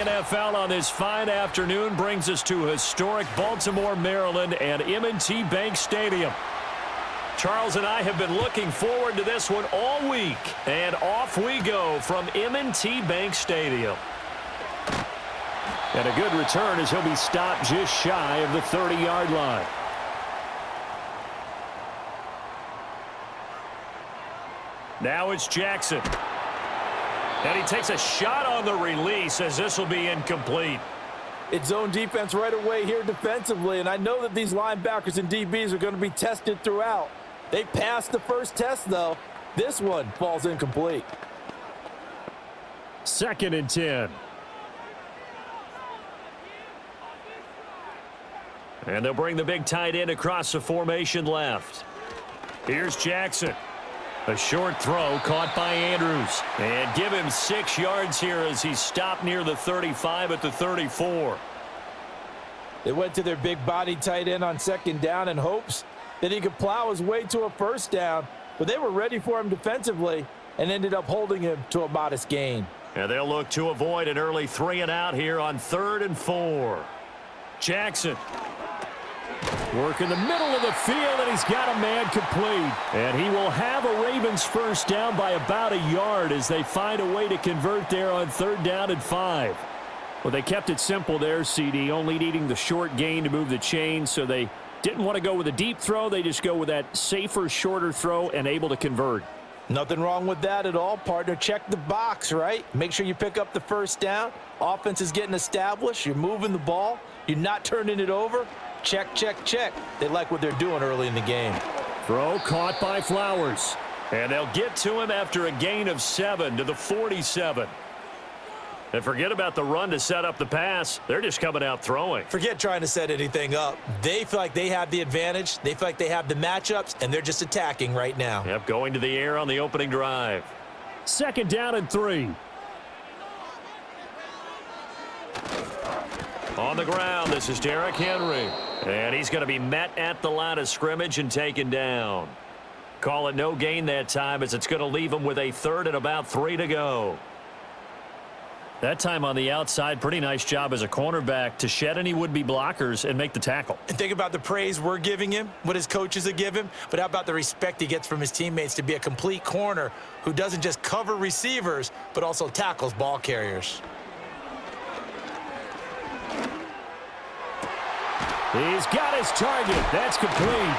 NFL on this fine afternoon brings us to historic Baltimore, Maryland, and M&T Bank Stadium. Charles and I have been looking forward to this one all week, and off we go from M&T Bank Stadium. And a good return as he'll be stopped just shy of the 30-yard line. Now it's Jackson. And he takes a shot on the release as this will be incomplete. It's zone defense right away here defensively, and I know that these linebackers and DBs are going to be tested throughout. They passed the first test, though. This one falls incomplete. 2nd and 10. And they'll bring the big tight end across the formation left. Here's Jackson. A short throw caught by Andrews. And give him 6 yards here as he's stopped near the 35 at the 34. They went to their big body tight end on 2nd down in hopes that he could plow his way to a 1st down. But they were ready for him defensively and ended up holding him to a modest gain. And they'll look to avoid an early 3 and out here on 3rd and 4. Jackson. Work in the middle of the field, and he's got a man complete. And he will have a Ravens 1st down by about a yard as they find a way to convert there on 3rd down and 5. Well, they kept it simple there, CD, only needing the short gain to move the chain, so they didn't want to go with a deep throw. They just go with that safer, shorter throw and able to convert. Nothing wrong with that at all, partner. Check the box, right? Make sure you pick up the 1st down. Offense is getting established. You're moving the ball. You're not turning it over. Check, check, check. They like what they're doing early in the game. Throw caught by Flowers. And they'll get to him after a gain of 7 to the 47. And forget about the run to set up the pass. They're just coming out throwing. Forget trying to set anything up. They feel like they have the advantage. They feel like they have the matchups, and they're just attacking right now. Yep, going to the air on the opening drive. 2nd down and 3. On the ground, this is Derrick Henry. And he's going to be met at the line of scrimmage and taken down. Call it no gain that time as it's going to leave him with a 3rd and about 3 to go. That time on the outside, pretty nice job as a cornerback to shed any would-be blockers and make the tackle. And think about the praise we're giving him, what his coaches are giving him, but how about the respect he gets from his teammates to be a complete corner who doesn't just cover receivers, but also tackles ball carriers. He's got his target. That's complete.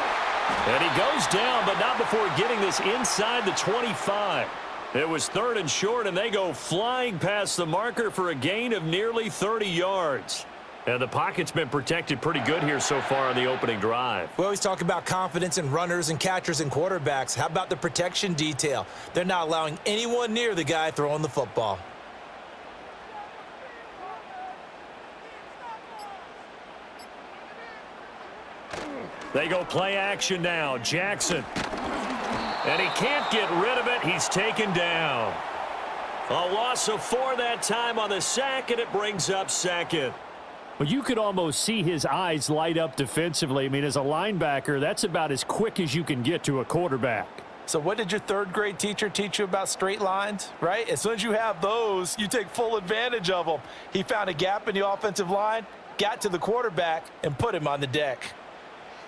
And he goes down, but not before getting this inside the 25. It was 3rd and short, and they go flying past the marker for a gain of nearly 30 yards. And the pocket's been protected pretty good here so far on the opening drive. We always talk about confidence in runners and catchers and quarterbacks. How about the protection detail? They're not allowing anyone near the guy throwing the football. They go play action now. Jackson. And he can't get rid of it. He's taken down. A loss of 4 that time on the sack, and it brings up 2nd. Well, you could almost see his eyes light up defensively. I mean, as a linebacker, that's about as quick as you can get to a quarterback. So what did your 3rd grade teacher teach you about straight lines, right? As soon as you have those, you take full advantage of them. He found a gap in the offensive line, got to the quarterback, and put him on the deck.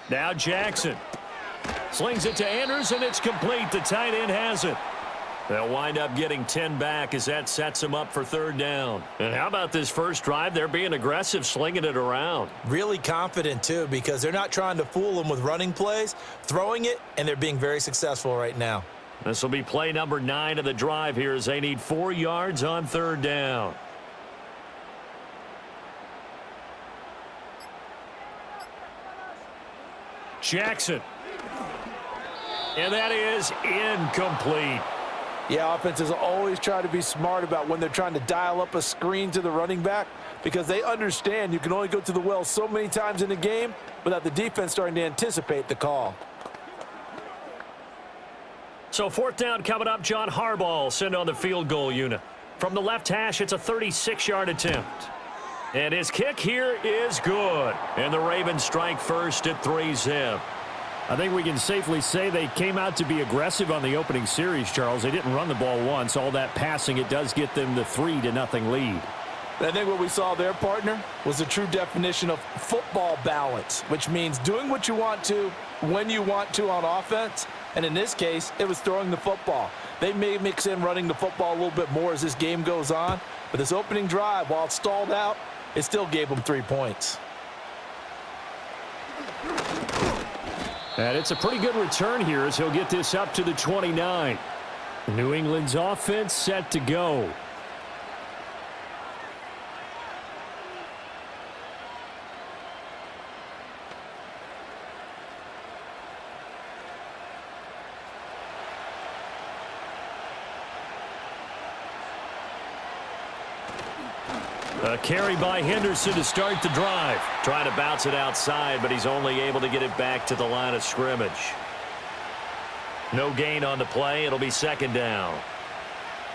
Now Jackson slings it to Andrews, and it's complete. The tight end has it. They'll wind up getting 10 back as that sets them up for 3rd down. And how about this first drive? They're being aggressive, slinging it around. Really confident, too, because they're not trying to fool them with running plays, throwing it, and they're being very successful right now. This will be play number 9 of the drive here as they need 4 yards on 3rd down. Jackson. And that is incomplete. Yeah, offenses always try to be smart about when they're trying to dial up a screen to the running back because they understand you can only go to the well so many times in a game without the defense starting to anticipate the call. So 4th down coming up. John Harbaugh sent on the field goal unit. From the left hash, it's a 36-yard attempt. And his kick here is good. And the Ravens strike first at 3-zip. I think we can safely say they came out to be aggressive on the opening series, Charles. They didn't run the ball once. All that passing, it does get them the 3-0 lead. And I think what we saw there, partner, was the true definition of football balance, which means doing what you want to, when you want to on offense. And in this case, it was throwing the football. They may mix in running the football a little bit more as this game goes on. But this opening drive, while it stalled out, it still gave them 3 points. And it's a pretty good return here as he'll get this up to the 29. New England's offense set to go. A carry by Henderson to start the drive. Trying to bounce it outside, but he's only able to get it back to the line of scrimmage. No gain on the play. It'll be second down.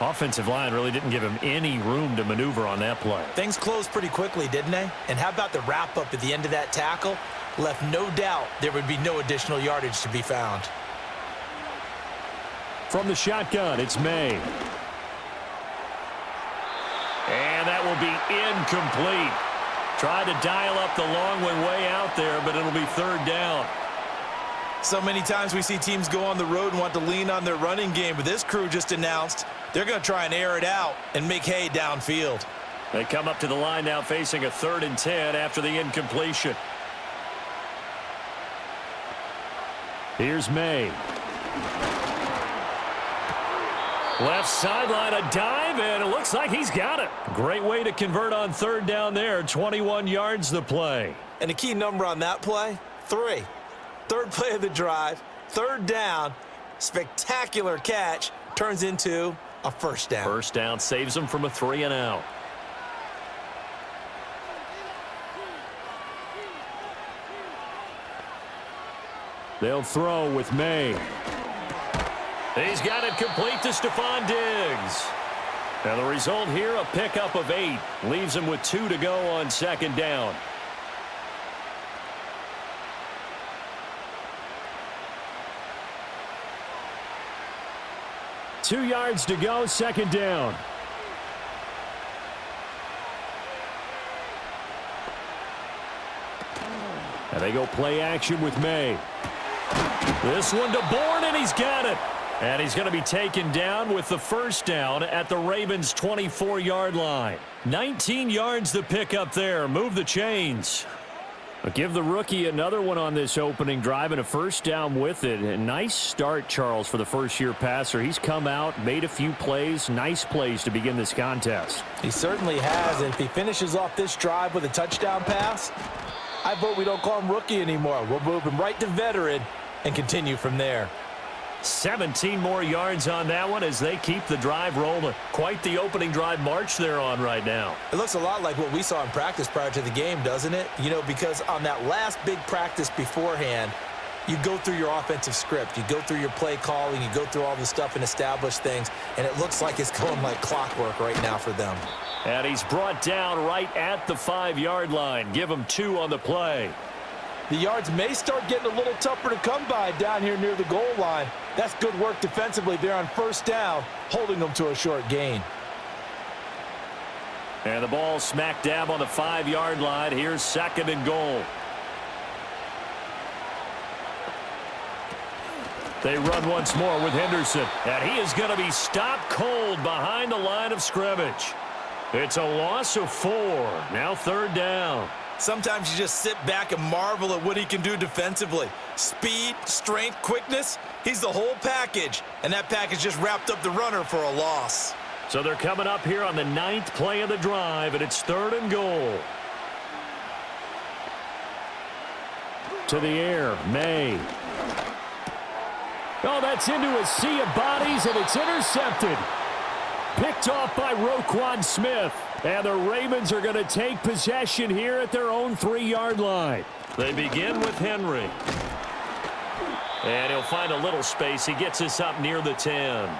Offensive line really didn't give him any room to maneuver on that play. Things closed pretty quickly, didn't they? And how about the wrap-up at the end of that tackle? Left no doubt there would be no additional yardage to be found. From the shotgun, it's May. And that will be incomplete. Tried to dial up the long one way out there, but it'll be third down. So many times we see teams go on the road and want to lean on their running game, but this crew just announced they're going to try and air it out and make hay downfield. They come up to the line now facing a 3rd and 10 after the incompletion. Here's May. Left sideline, a dive, and it looks like he's got it. Great way to convert on 3rd down there. 21 yards the play. And the key number on that play, 3. 3rd play of the drive, 3rd down, spectacular catch, turns into a first down. First down saves him from a 3 and out. They'll throw with May. He's got it complete to Stephon Diggs. And the result here, a pickup of 8. Leaves him with 2 to go on 2nd down. Two yards to go, 2nd down. And they go play action with May. This one to Bourne, and he's got it. And he's going to be taken down with the first down at the Ravens' 24-yard line. 19 yards to pick up there. Move the chains. But give the rookie another one on this opening drive and a first down with it. A nice start, Charles, for the first-year passer. He's come out, made a few plays, nice plays to begin this contest. He certainly has, and if he finishes off this drive with a touchdown pass, I vote we don't call him rookie anymore. We'll move him right to veteran and continue from there. 17 more yards on that one as they keep the drive rolling. Quite the opening drive march they're on right now. It looks a lot like what we saw in practice prior to the game, doesn't it? You know, because on that last big practice beforehand, you go through your offensive script. You go through your play calling. You go through all the stuff and establish things. And it looks like it's going like clockwork right now for them. And he's brought down right at the 5-yard line. Give him 2 on the play. The yards may start getting a little tougher to come by down here near the goal line. That's good work defensively there on first down, holding them to a short gain. And the ball smack dab on the 5-yard line. Here's 2nd and goal. They run once more with Henderson. And he is going to be stopped cold behind the line of scrimmage. It's a loss of 4. Now 3rd down. Sometimes you just sit back and marvel at what he can do defensively. Speed, strength, quickness, he's the whole package. And that package just wrapped up the runner for a loss. So they're coming up here on the 9th play of the drive, and it's 3rd and goal. To the air, May. Oh, that's into a sea of bodies, and it's intercepted. Picked off by Roquan Smith. And the Ravens are going to take possession here at their own 3-yard line. They begin with Henry. And he'll find a little space. He gets us up near the 10.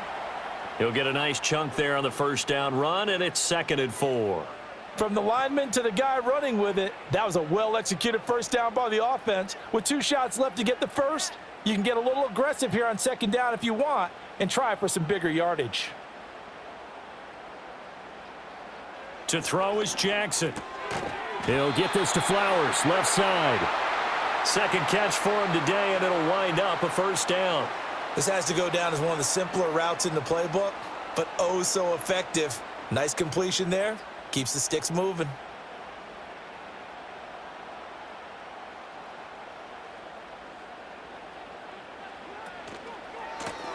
He'll get a nice chunk there on the first down run, and it's 2nd and 4. From the lineman to the guy running with it, that was a well-executed first down by the offense. With 2 shots left to get the first, you can get a little aggressive here on 2nd down if you want and try for some bigger yardage. To throw is Jackson. He'll get this to Flowers, left side. Second catch for him today, and it'll wind up a first down. This has to go down as one of the simpler routes in the playbook, but oh so effective. Nice completion there. Keeps the sticks moving.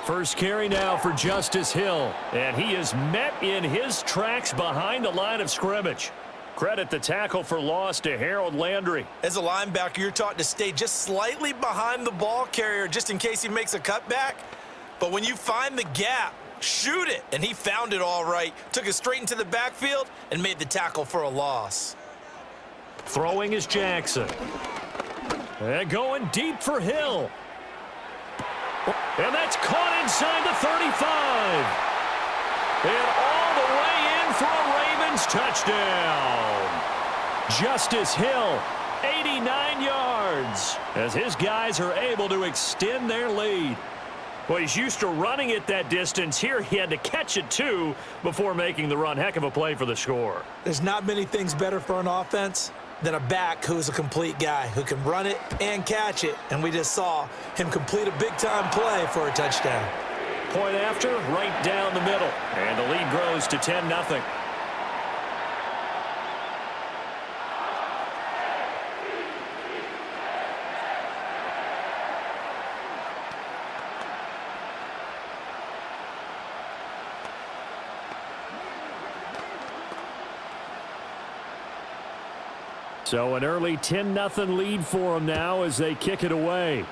First carry now for Justice Hill, and he is met in his tracks behind the line of scrimmage. Credit the tackle for loss to Harold Landry. As a linebacker, you're taught to stay just slightly behind the ball carrier just in case he makes a cutback. But when you find the gap, shoot it. And he found it all right. Took it straight into the backfield and made the tackle for a loss. Throwing is Jackson. And going deep for Hill. And that's caught inside the 35. And all the way in for a Ravens touchdown. Justice Hill, 89 yards, as his guys are able to extend their lead. Well, he's used to running it that distance. Here he had to catch it, too, before making the run. Heck of a play for the score. There's not many things better for an offense than a back who's a complete guy who can run it and catch it. And we just saw him complete a big-time play for a touchdown. Point after, right down the middle. And the lead grows to 10-0. So an early 10-0 lead for them now as they kick it away.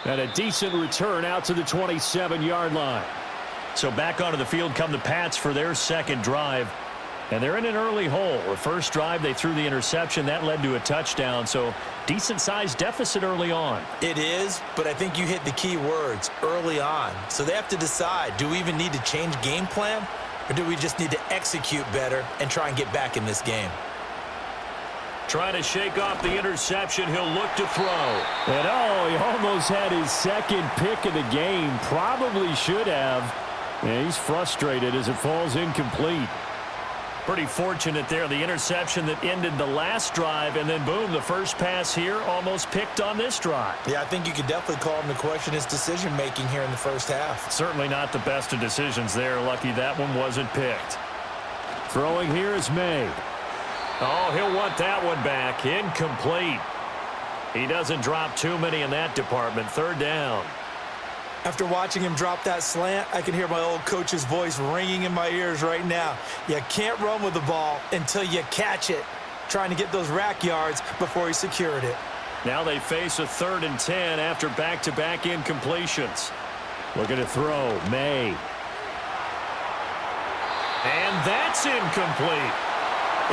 And a decent return out to the 27-yard line. So back onto the field come the Pats for their second drive. And they're in an early hole. The first drive, they threw the interception. That led to a touchdown. So decent-sized deficit early on. It is, but I think you hit the key words, early on. So they have to decide, do we even need to change game plan? Or do we just need to execute better and try and get back in this game? Trying to shake off the interception. He'll look to throw. And oh, he almost had his second pick of the game. Probably should have. And he's frustrated as it falls incomplete. Pretty fortunate there, the interception that ended the last drive, and then boom, the first pass here almost picked on this drive. Yeah, I think you could definitely call him to question his decision-making here in the first half. Certainly not the best of decisions there. Lucky that one wasn't picked. Throwing here is May. Oh, he'll want that one back. Incomplete. He doesn't drop too many in that department. Third down. After watching him drop that slant, I can hear my old coach's voice ringing in my ears right now. You can't run with the ball until you catch it. Trying to get those rack yards before he secured it. Now they face a 3rd and 10 after back-to-back incompletions. Looking to throw, May. And that's incomplete.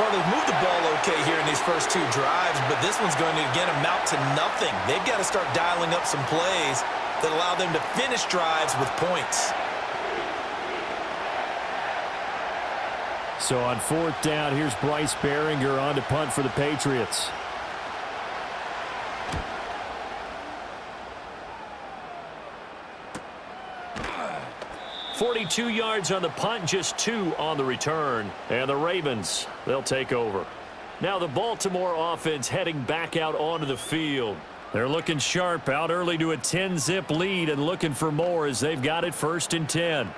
Well, they've moved the ball okay here in these first two drives, but this one's going to, again, amount to nothing. They've got to start dialing up some plays that allow them to finish drives with points. So on 4th down, here's Bryce Behringer on to punt for the Patriots. .42 yards on the punt, just 2 on the return. And the Ravens, they'll take over. Now the Baltimore offense heading back out onto the field. They're looking sharp, out early to a 10-zip lead and looking for more as they've got it 1st and 10.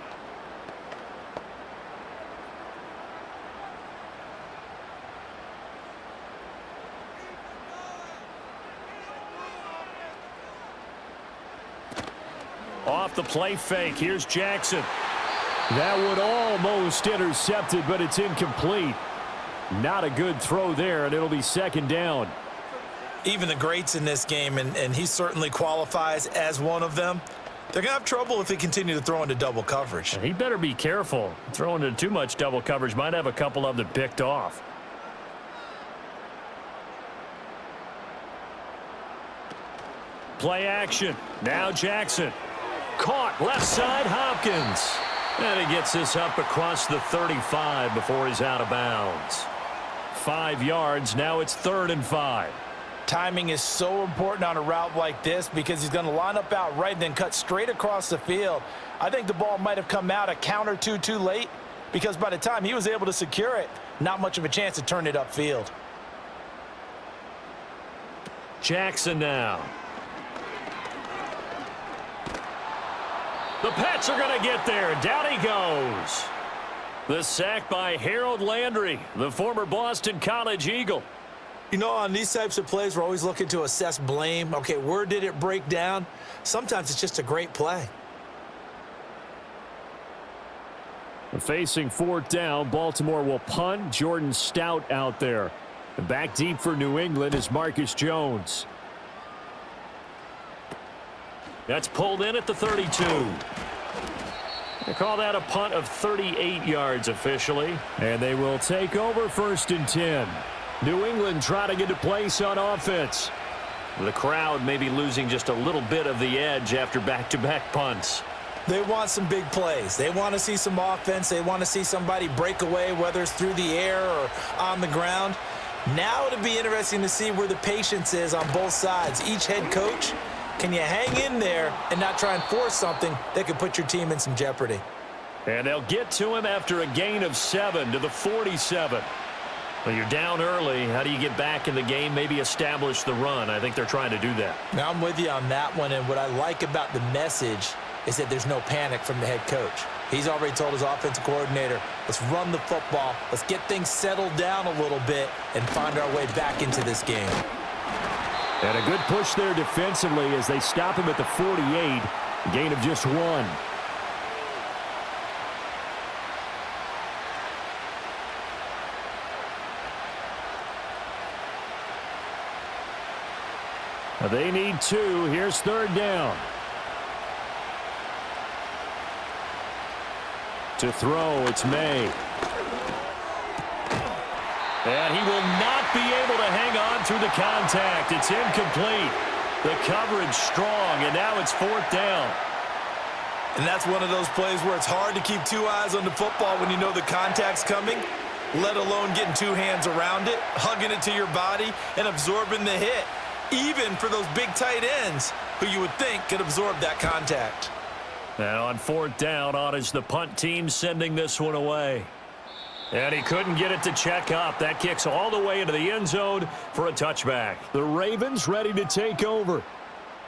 Off the play fake, here's Jackson. That would almost intercepted, but it's incomplete. Not a good throw there, and it'll be 2nd down. Even the greats in this game, and he certainly qualifies as one of them, they're going to have trouble if they continue to throw into double coverage. He better be careful. Throwing into too much double coverage might have a couple of them picked off. Play action. Now Jackson. Caught left side, Hopkins. And he gets this up across the 35 before he's out of bounds. 5 yards. Now it's 3rd and 5. Timing is so important on a route like this because he's going to line up out right and then cut straight across the field. I think the ball might have come out a count or two too late because by the time he was able to secure it, not much of a chance to turn it upfield. Jackson now. The Pats are going to get there. Down he goes. The sack by Harold Landry, the former Boston College Eagle. You know, on these types of plays, we're always looking to assess blame. Okay, where did it break down? Sometimes it's just a great play. Facing fourth down, Baltimore will punt. Jordan Stout out there. And back deep for New England is Marcus Jones. That's pulled in at the 32. They call that a punt of 38 yards officially. And they will take over 1st and 10. New England trying to get a place on offense. The crowd may be losing just a little bit of the edge after back-to-back punts. They want some big plays. They want to see some offense. They want to see somebody break away, whether it's through the air or on the ground. Now it'll be interesting to see where the patience is on both sides. Each head coach, can you hang in there and not try and force something that could put your team in some jeopardy? And they'll get to him after a gain of 7 to the 47. Well, you're down early. How do you get back in the game, maybe establish the run? I think they're trying to do that. Now, I'm with you on that one, and what I like about the message is that there's no panic from the head coach. He's already told his offensive coordinator, let's run the football, let's get things settled down a little bit and find our way back into this game. And a good push there defensively as they stop him at the 48, a gain of just 1. They need 2. Here's 3rd down. To throw, it's May. And he will not be able to hang on through the contact. It's incomplete. The coverage strong, and now it's 4th down. And that's one of those plays where it's hard to keep 2 eyes on the football when you know the contact's coming, let alone getting 2 hands around it, hugging it to your body, and absorbing the hit. Even for those big tight ends who you would think could absorb that contact. Now on 4th down, on is the punt team sending this one away. And he couldn't get it to check up. That kicks all the way into the end zone for a touchback. The Ravens ready to take over.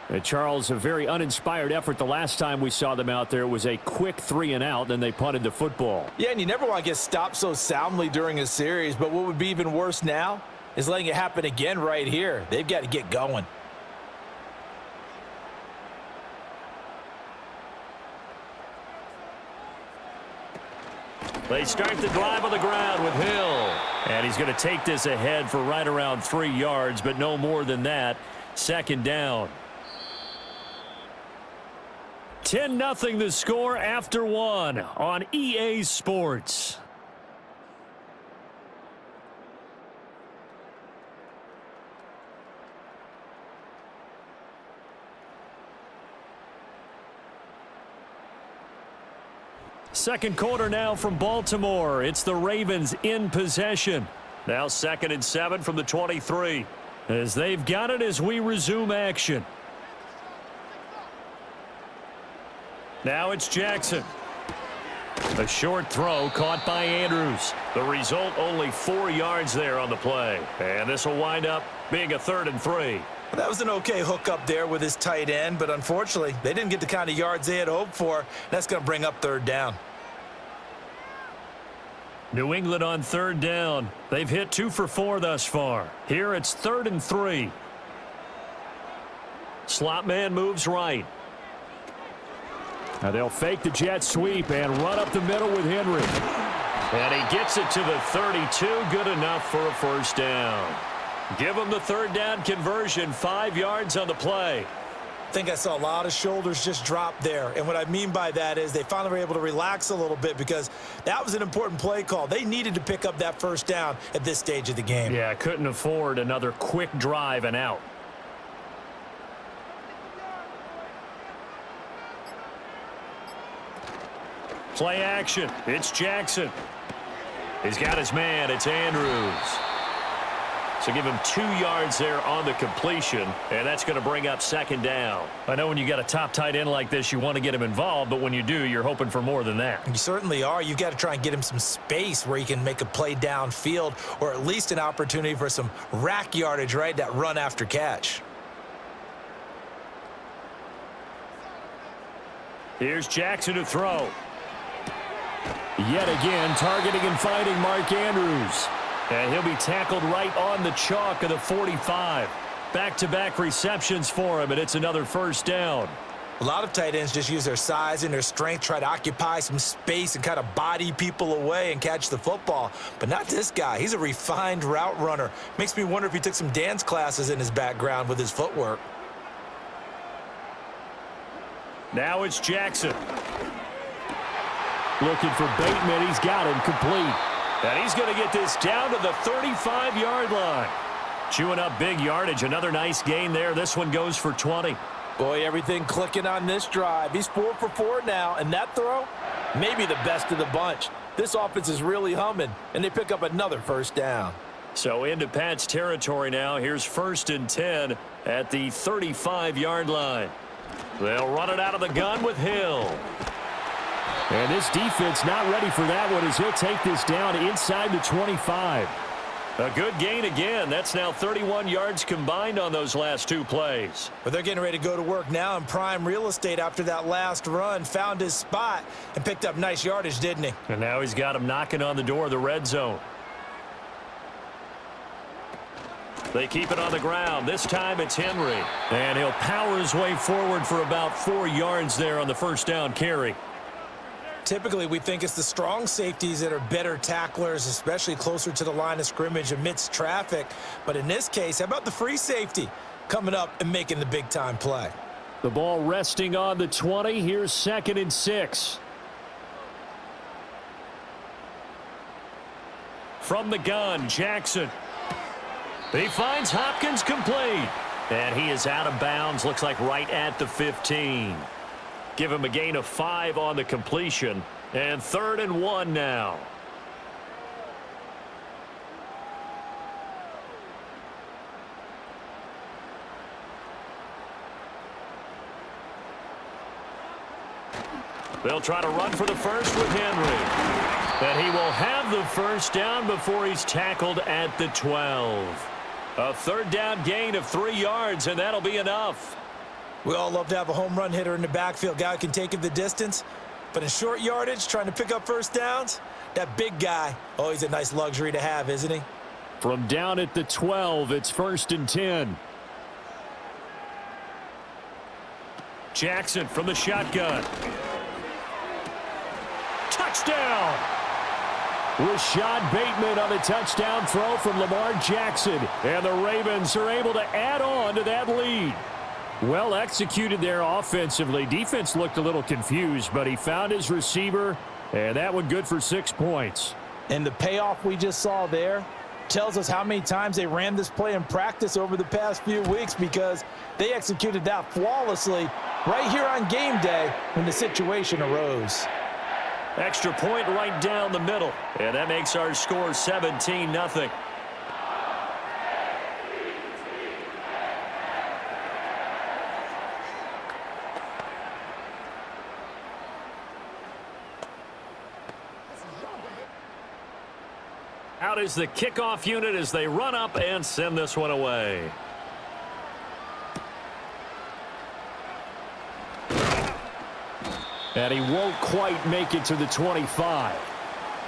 And Charles, a very uninspired effort the last time we saw them out there. It was a quick 3 and out, then they punted the football. Yeah, and you never want to get stopped so soundly during a series, but what would be even worse now is letting it happen again right here. They've got to get going. They start the drive on the ground with Hill. And he's going to take this ahead for right around 3 yards, but no more than that. 2nd down. 10-0 the score after 1 on EA Sports. Second quarter now from Baltimore. It's the Ravens in possession. Now 2nd and 7 from the 23. As they've got it as we resume action. Now it's Jackson. A short throw caught by Andrews. The result, only 4 yards there on the play. And this will wind up being a 3rd and 3. That was an okay hook up there with his tight end, but unfortunately, they didn't get the kind of yards they had hoped for. That's going to bring up 3rd down. New England on 3rd down. They've hit 2 for 4 thus far. Here it's 3rd and 3. Slot man moves right. Now they'll fake the jet sweep and run up the middle with Henry. And he gets it to the 32. Good enough for a 1st down. Give him the 3rd down conversion. 5 yards on the play. I think I saw a lot of shoulders just drop there. And what I mean by that is they finally were able to relax a little bit because that was an important play call. They needed to pick up that 1st down at this stage of the game. Yeah, couldn't afford another quick drive and out. Play action. It's Jackson. He's got his man. It's Andrews. So give him 2 yards there on the completion, and that's going to bring up second down. I know when you got a top tight end like this, you want to get him involved, but when you do, you're hoping for more than that. You certainly are. You've got to try and get him some space where he can make a play downfield, or at least an opportunity for some rack yardage, right? That run after catch. Here's Jackson to throw. Yet again, targeting and fighting Mark Andrews. And he'll be tackled right on the chalk of the 45. Back-to-back receptions for him, and it's another first down. A lot of tight ends just use their size and their strength, try to occupy some space and kind of body people away and catch the football. But not this guy. He's a refined route runner. Makes me wonder if he took some dance classes in his background with his footwork. Now it's Jackson. Looking for Bateman. He's got him complete. And he's going to get this down to the 35-yard line. Chewing up big yardage. Another nice gain there. This one goes for 20. Boy, everything clicking on this drive. He's 4 for 4 now, and that throw, maybe the best of the bunch. This offense is really humming, and they pick up another first down. So into Pat's territory now. Here's 1st and 10 at the 35-yard line. They'll run it out of the gun with Hill. And this defense not ready for that one as he'll take this down inside the 25. A good gain again. That's now 31 yards combined on those last 2 plays. But they're getting ready to go to work now in prime real estate after that last run. Found his spot and picked up nice yardage, didn't he? And now he's got him knocking on the door of the red zone. They keep it on the ground. This time it's Henry. And he'll power his way forward for about 4 yards there on the first down carry. Typically, we think it's the strong safeties that are better tacklers, especially closer to the line of scrimmage amidst traffic. But in this case, how about the free safety coming up and making the big-time play? The ball resting on the 20. Here's 2nd and 6. From the gun, Jackson. He finds Hopkins complete. And he is out of bounds. Looks like right at the 15. Give him a gain of 5 on the completion. And 3rd and 1 now. They'll try to run for the first with Henry. And he will have the first down before he's tackled at the 12. A 3rd down gain of 3 yards, and that'll be enough. We all love to have a home run hitter in the backfield, guy who can take it the distance. But in short yardage, trying to pick up first downs, that big guy, always a nice luxury to have, isn't he? From down at the 12, it's 1st and 10. Jackson from the shotgun. Touchdown! Rashad Bateman on the touchdown throw from Lamar Jackson. And the Ravens are able to add on to that lead. Well executed there offensively. Defense looked a little confused, but he found his receiver, and that one good for 6 points. And the payoff we just saw there tells us how many times they ran this play in practice over the past few weeks, because they executed that flawlessly right here on game day when the situation arose. Extra point right down the middle, and that makes our score 17-0. Out is the kickoff unit as they run up and send this one away. And he won't quite make it to the 25.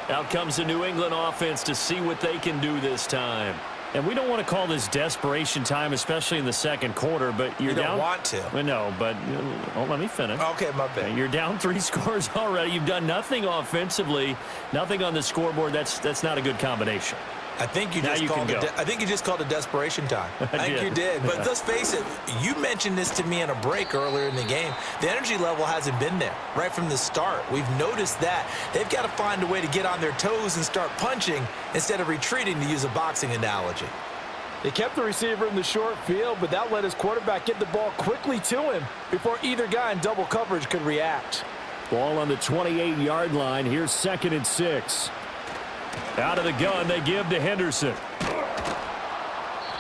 Out comes the New England offense to see what they can do this time. And we don't want to call this desperation time, especially in the second quarter, but you're down. You don't want to. Well, no, but let me finish. Okay, my bad. You're down 3 scores already. You've done nothing offensively, nothing on the scoreboard. That's not a good combination. I think you just called it desperation time. I think you did. But let's face it, you mentioned this to me in a break earlier in the game. The energy level hasn't been there right from the start. We've noticed that. They've got to find a way to get on their toes and start punching instead of retreating, to use a boxing analogy. They kept the receiver in the short field, but that let his quarterback get the ball quickly to him before either guy in double coverage could react. Ball on the 28-yard line. Here's 2nd and 6. Out of the gun, they give to Henderson.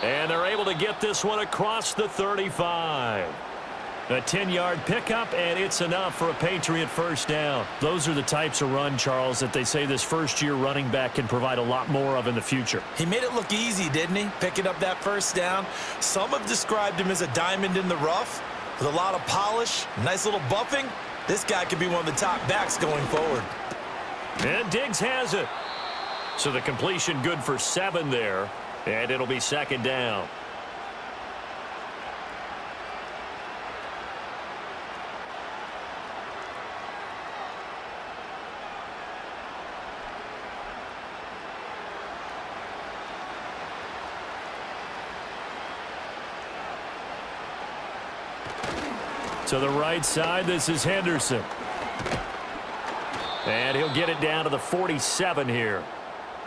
And they're able to get this one across the 35. A 10-yard pickup, and it's enough for a Patriot first down. Those are the types of run, Charles, that they say this first-year running back can provide a lot more of in the future. He made it look easy, didn't he? Picking up that first down. Some have described him as a diamond in the rough with a lot of polish, nice little buffing. This guy could be one of the top backs going forward. And Diggs has it. So the completion good for 7 there, and it'll be second down. To the right side, this is Henderson. And he'll get it down to the 47 here.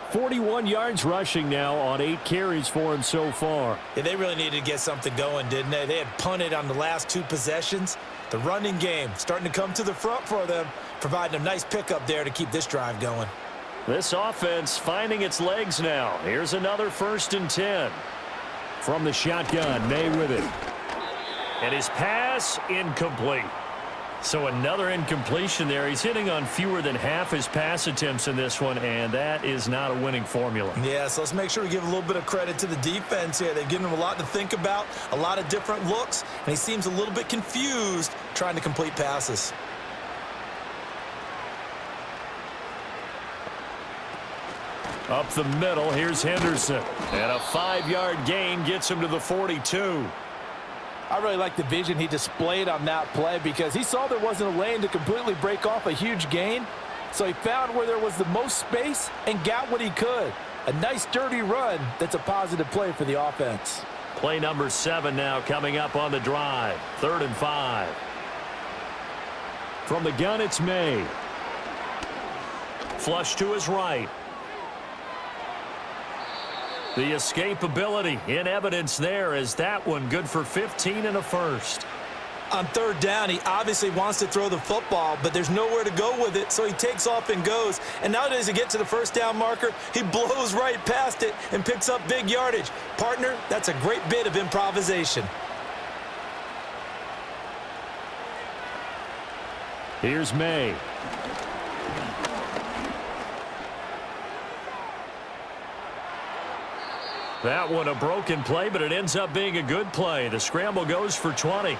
41 yards rushing now on 8 carries for him so far. Yeah, they really needed to get something going, didn't they? They had punted on the last 2 possessions. The running game starting to come to the front for them, providing a nice pickup there to keep this drive going. This offense finding its legs now. Here's another 1st and 10. From the shotgun, May with it. And his pass incomplete. So another incompletion there. He's hitting on fewer than half his pass attempts in this one, and that is not a winning formula. Yeah, so let's make sure we give a little bit of credit to the defense here. They've given him a lot to think about, a lot of different looks, and he seems a little bit confused trying to complete passes. Up the middle, here's Henderson. And a 5-yard gain gets him to the 42. I really like the vision he displayed on that play because he saw there wasn't a lane to completely break off a huge gain. So he found where there was the most space and got what he could. A nice, dirty run that's a positive play for the offense. Play number 7 now coming up on the drive. 3rd and 5. From the gun, it's May. Flush to his right. The escapability in evidence there as that one good for 15 and a first. On 3rd down, he obviously wants to throw the football, but there's nowhere to go with it, so he takes off and goes. And nowadays, to get to the 1st down marker, he blows right past it and picks up big yardage. Partner, that's a great bit of improvisation. Here's May. That one a broken play, but it ends up being a good play. The scramble goes for 20.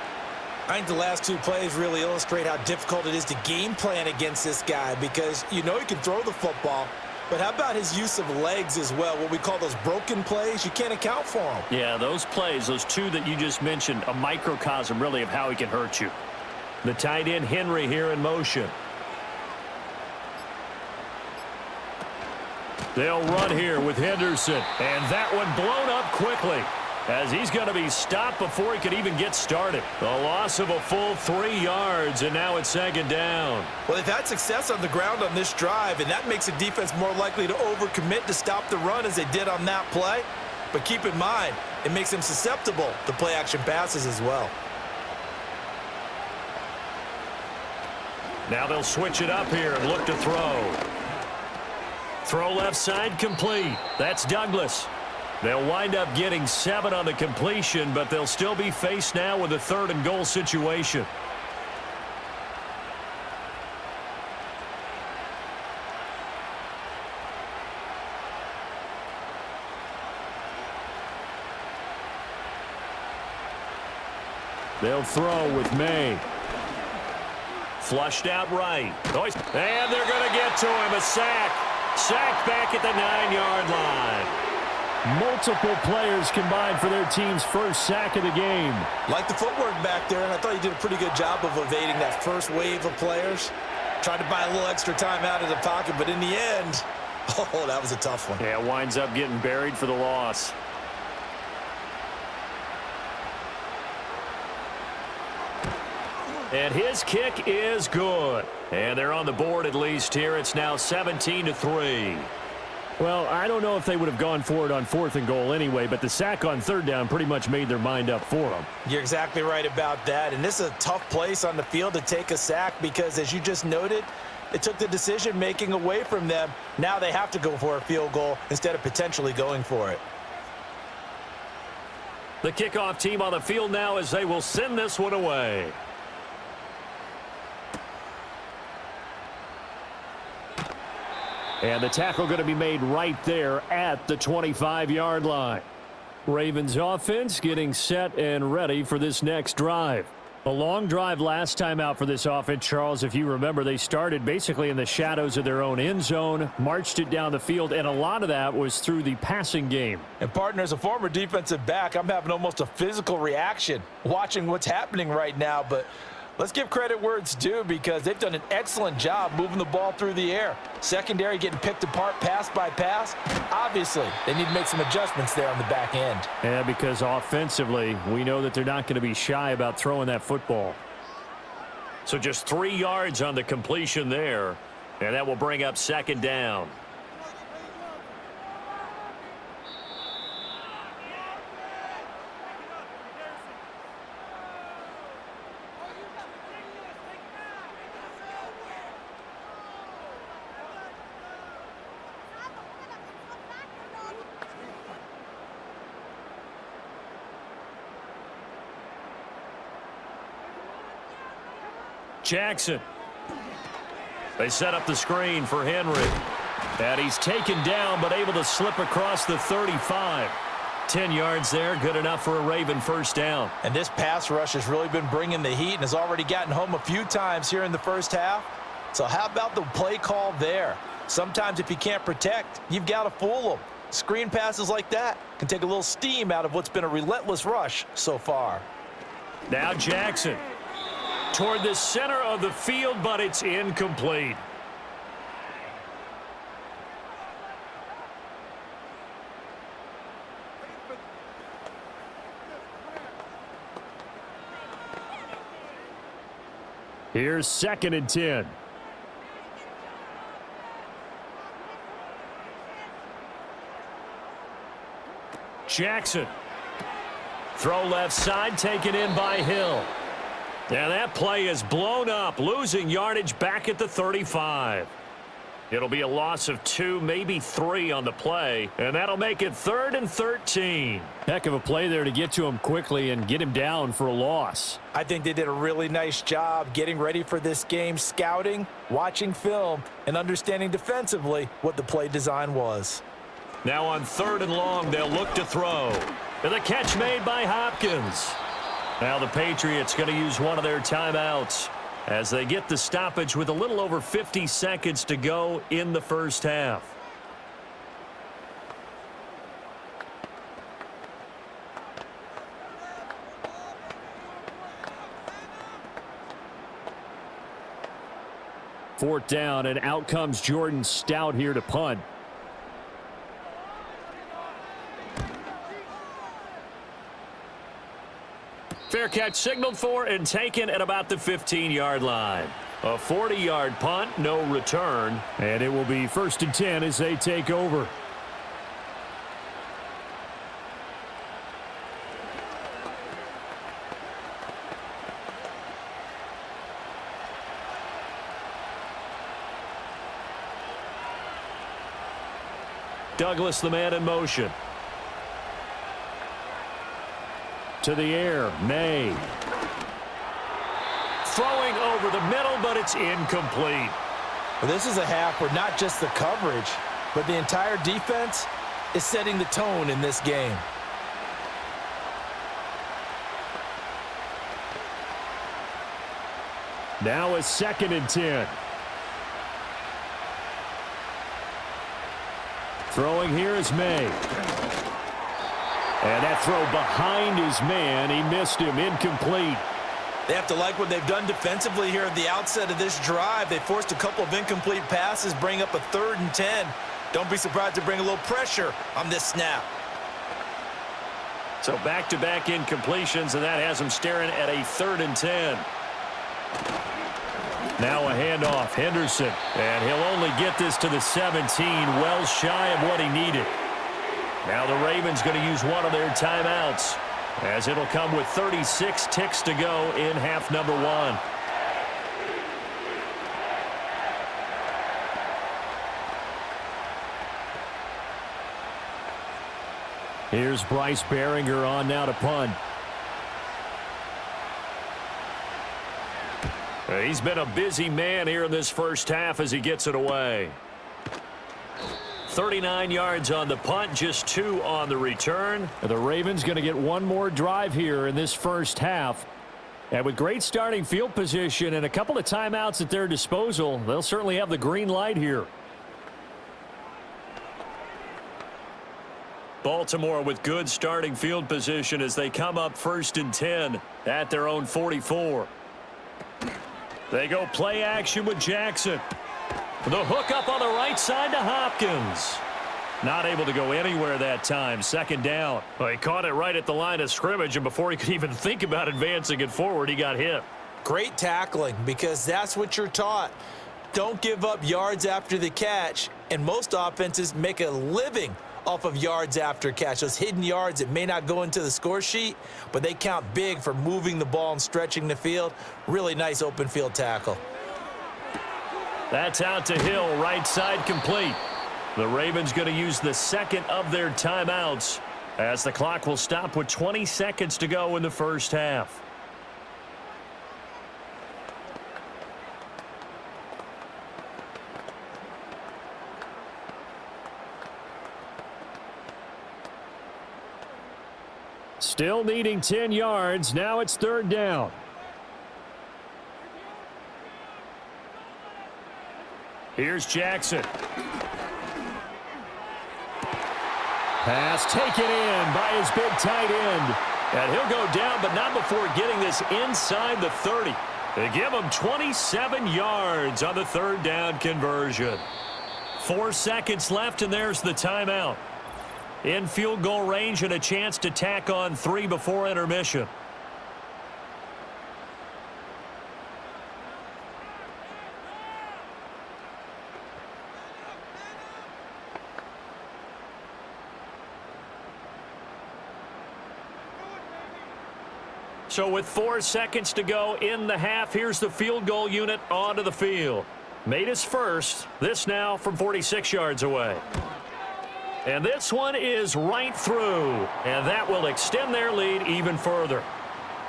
I think the last 2 plays really illustrate how difficult it is to game plan against this guy because you know he can throw the football, but how about his use of legs as well? What we call those broken plays, you can't account for them. Yeah, those plays, those 2 that you just mentioned, a microcosm really of how he can hurt you. The tight end Henry here in motion. They'll run here with Henderson, and that one blown up quickly as he's going to be stopped before he could even get started. The loss of a full 3 yards, and now it's 2nd down. Well, they've had success on the ground on this drive, and that makes the defense more likely to overcommit to stop the run as they did on that play. But keep in mind, it makes them susceptible to play-action passes as well. Now they'll switch it up here and look to throw. Throw left side complete. That's Douglas. They'll wind up getting 7 on the completion, but they'll still be faced now with a 3rd and goal situation. They'll throw with May. Flushed out right. And they're going to get to him. A sack. Sack back at the 9-yard line. Multiple players combined for their team's first sack of the game. Like the footwork back there, and I thought he did a pretty good job of evading that first wave of players. Tried to buy a little extra time out of the pocket, but in the end, oh, that was a tough one. Yeah, winds up getting buried for the loss. And his kick is good. And they're on the board at least here. It's now 17-3. Well, I don't know if they would have gone for it on 4th and goal anyway, but the sack on 3rd down pretty much made their mind up for them. You're exactly right about that. And this is a tough place on the field to take a sack because, as you just noted, it took the decision-making away from them. Now they have to go for a field goal instead of potentially going for it. The kickoff team on the field now as they will send this one away. And the tackle going to be made right there at the 25-yard line. Ravens offense getting set and ready for this next drive. A long drive last time out for this offense, Charles. If you remember, they started basically in the shadows of their own end zone, marched it down the field, and a lot of that was through the passing game. And, partner, as a former defensive back, I'm having almost a physical reaction watching what's happening right now. But let's give credit where it's due because they've done an excellent job moving the ball through the air. Secondary getting picked apart pass by pass. Obviously, they need to make some adjustments there on the back end. Yeah, because offensively, we know that they're not going to be shy about throwing that football. So just 3 yards on the completion there, and that will bring up second down. Jackson. They set up the screen for Henry. And he's taken down but able to slip across the 35. 10 yards there, good enough for a Raven first down. And this pass rush has really been bringing the heat and has already gotten home a few times here in the first half. So how about the play call there? Sometimes if you can't protect, you've got to fool them. Screen passes like that can take a little steam out of what's been a relentless rush so far. Now Jackson. Toward the center of the field, but it's incomplete. Here's 2nd and 10. Jackson. Throw left side, taken in by Hill. And that play is blown up, losing yardage back at the 35. It'll be a loss of 2, maybe 3 on the play, and that'll make it 3rd and 13. Heck of a play there to get to him quickly and get him down for a loss. I think they did a really nice job getting ready for this game, scouting, watching film, and understanding defensively what the play design was. Now on 3rd and long, they'll look to throw. And the catch made by Hopkins. Now the Patriots going to use one of their timeouts as they get the stoppage with a little over 50 seconds to go in the first half. Fourth down, and out comes Jordan Stout here to punt. Fair catch signaled for and taken at about the 15-yard line. A 40-yard punt, no return. And it will be 1st and 10 as they take over. Douglas, the man in motion. To the air, May. Throwing over the middle, but it's incomplete. Well, this is a half where not just the coverage, but the entire defense is setting the tone in this game. Now a 2nd and 10. Throwing here is May. And that throw behind his man, he missed him, incomplete. They have to like what they've done defensively here at the outset of this drive. They forced a couple of incomplete passes, bring up a 3rd and 10. Don't be surprised to bring a little pressure on this snap. So back-to-back incompletions, and that has him staring at a 3rd and 10. Now a handoff, Henderson, and he'll only get this to the 17, well shy of what he needed. Now the Ravens going to use one of their timeouts, as it'll come with 36 ticks to go in half number 1. Here's Bryce Behringer on now to punt. He's been a busy man here in this first half as he gets it away. 39 yards on the punt, just 2 on the return. The Ravens going to get one more drive here in this first half. And with great starting field position and a couple of timeouts at their disposal, they'll certainly have the green light here. Baltimore with good starting field position as they come up 1st and 10 at their own 44. They go play action with Jackson. The hook up on the right side to Hopkins. Not able to go anywhere that time. 2nd down. Well, he caught it right at the line of scrimmage, and before he could even think about advancing it forward, he got hit. Great tackling, because that's what you're taught. Don't give up yards after the catch, and most offenses make a living off of yards after catch. Those hidden yards that may not go into the score sheet, but they count big for moving the ball and stretching the field. Really nice open field tackle. That's out to Hill, right side complete. The Ravens going to use the 2nd of their timeouts as the clock will stop with 20 seconds to go in the first half. Still needing 10 yards. Now it's 3rd down. Here's Jackson. Pass taken in by his big tight end. And he'll go down, but not before getting this inside the 30. They give him 27 yards on the 3rd down conversion. 4 seconds left, and there's the timeout. In field goal range and a chance to tack on 3 before intermission. So with 4 seconds to go in the half, here's the field goal unit onto the field. Made his first. This now from 46 yards away. And this one is right through. And that will extend their lead even further.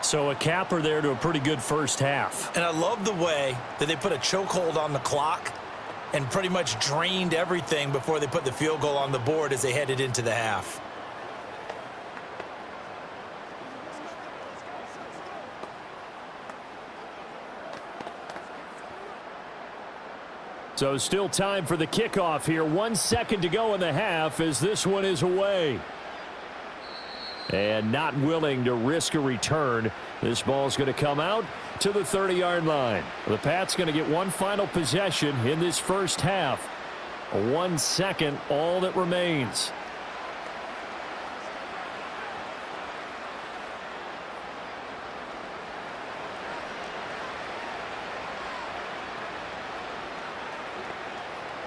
So a capper there to a pretty good first half. And I love the way that they put a chokehold on the clock and pretty much drained everything before they put the field goal on the board as they headed into the half. So still time for the kickoff here. 1 second to go in the half as this one is away. And not willing to risk a return. This ball's going to come out to the 30-yard line. The Pats going to get one final possession in this first half. 1 second, all that remains.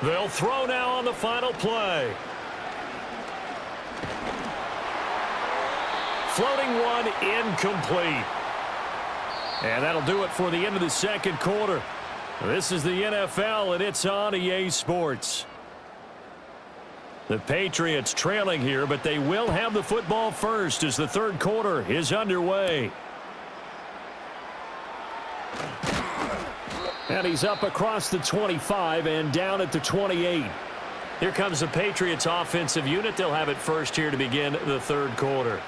They'll throw now on the final play. Floating one, incomplete. And that'll do it for the end of the second quarter. This is the NFL, and it's on EA Sports. The Patriots trailing here, but they will have the football first as the third quarter is underway. And he's up across the 25 and down at the 28. Here comes the Patriots offensive unit. They'll have it first here to begin the third quarter.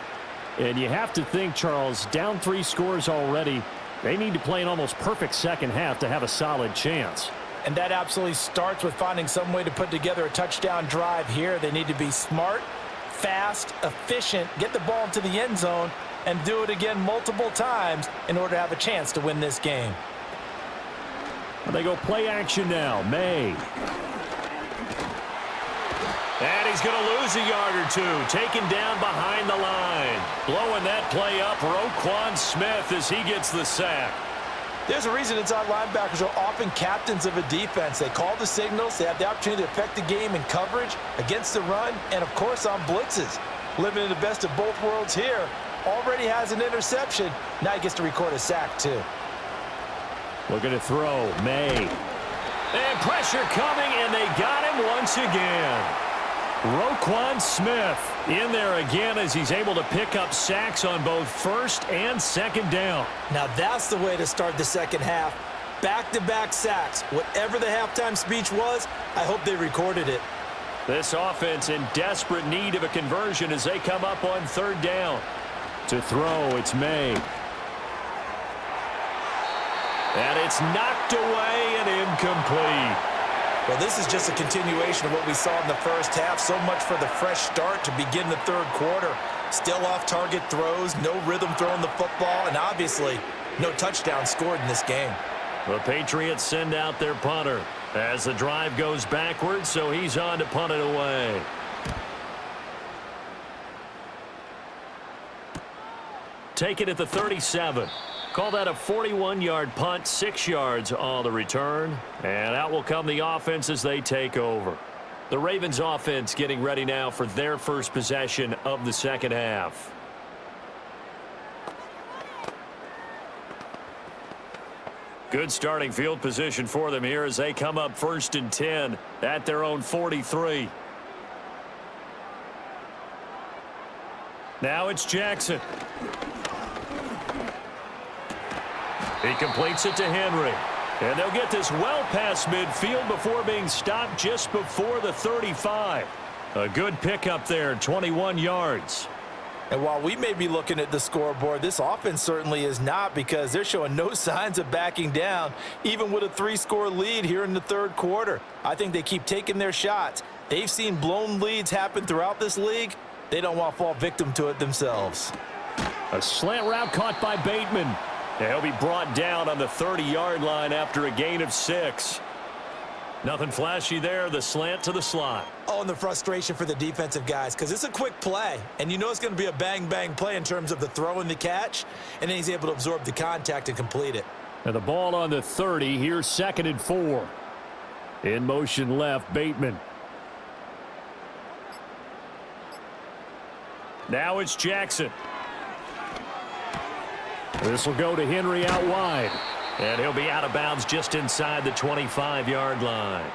And you have to think, Charles, down 3 scores already. They need to play an almost perfect second half to have a solid chance. And that absolutely starts with finding some way to put together a touchdown drive here. They need to be smart, fast, efficient, get the ball into the end zone, and do it again multiple times in order to have a chance to win this game. They go play action now. May. And he's going to lose a yard or two. Taken down behind the line. Blowing that play up, Roquan Smith as he gets the sack. There's a reason inside linebackers are often captains of a defense. They call the signals. They have the opportunity to affect the game in coverage, against the run, and, of course, on blitzes. Living in the best of both worlds here. Already has an interception. Now he gets to record a sack, too. Looking to throw. May. And pressure coming, and they got him once again. Roquan Smith in there again as he's able to pick up sacks on both first and second down. Now that's the way to start the second half. Back-to-back sacks. Whatever the halftime speech was, I hope they recorded it. This offense in desperate need of a conversion as they come up on third down. To throw, it's May. And it's knocked away and incomplete. Well, this is just a continuation of what we saw in the first half. So much for the fresh start to begin the third quarter. Still off-target throws, no rhythm throwing the football, and obviously no touchdown scored in this game. The Patriots send out their punter as the drive goes backwards, so he's on to punt it away. Take it at the 37. Call that a 41-yard punt, 6 yards on the return. And out will come the offense as they take over. The Ravens offense getting ready now for their first possession of the second half. Good starting field position for them here as they come up 1st and 10 at their own 43. Now it's Jackson. He completes it to Henry. And they'll get this well past midfield before being stopped just before the 35. A good pickup there, 21 yards. And while we may be looking at the scoreboard, this offense certainly is not, because they're showing no signs of backing down, even with a 3-score lead here in the third quarter. I think they keep taking their shots. They've seen blown leads happen throughout this league. They don't want to fall victim to it themselves. A slant route caught by Bateman. He'll be brought down on the 30-yard line after a gain of 6. Nothing flashy there, the slant to the slot. Oh, and the frustration for the defensive guys, because it's a quick play, and you know it's going to be a bang-bang play in terms of the throw and the catch, and then he's able to absorb the contact and complete it. And the ball on the 30, here's 2nd and 4. In motion left, Bateman. Now it's Jackson. This will go to Henry out wide. And he'll be out of bounds just inside the 25-yard line.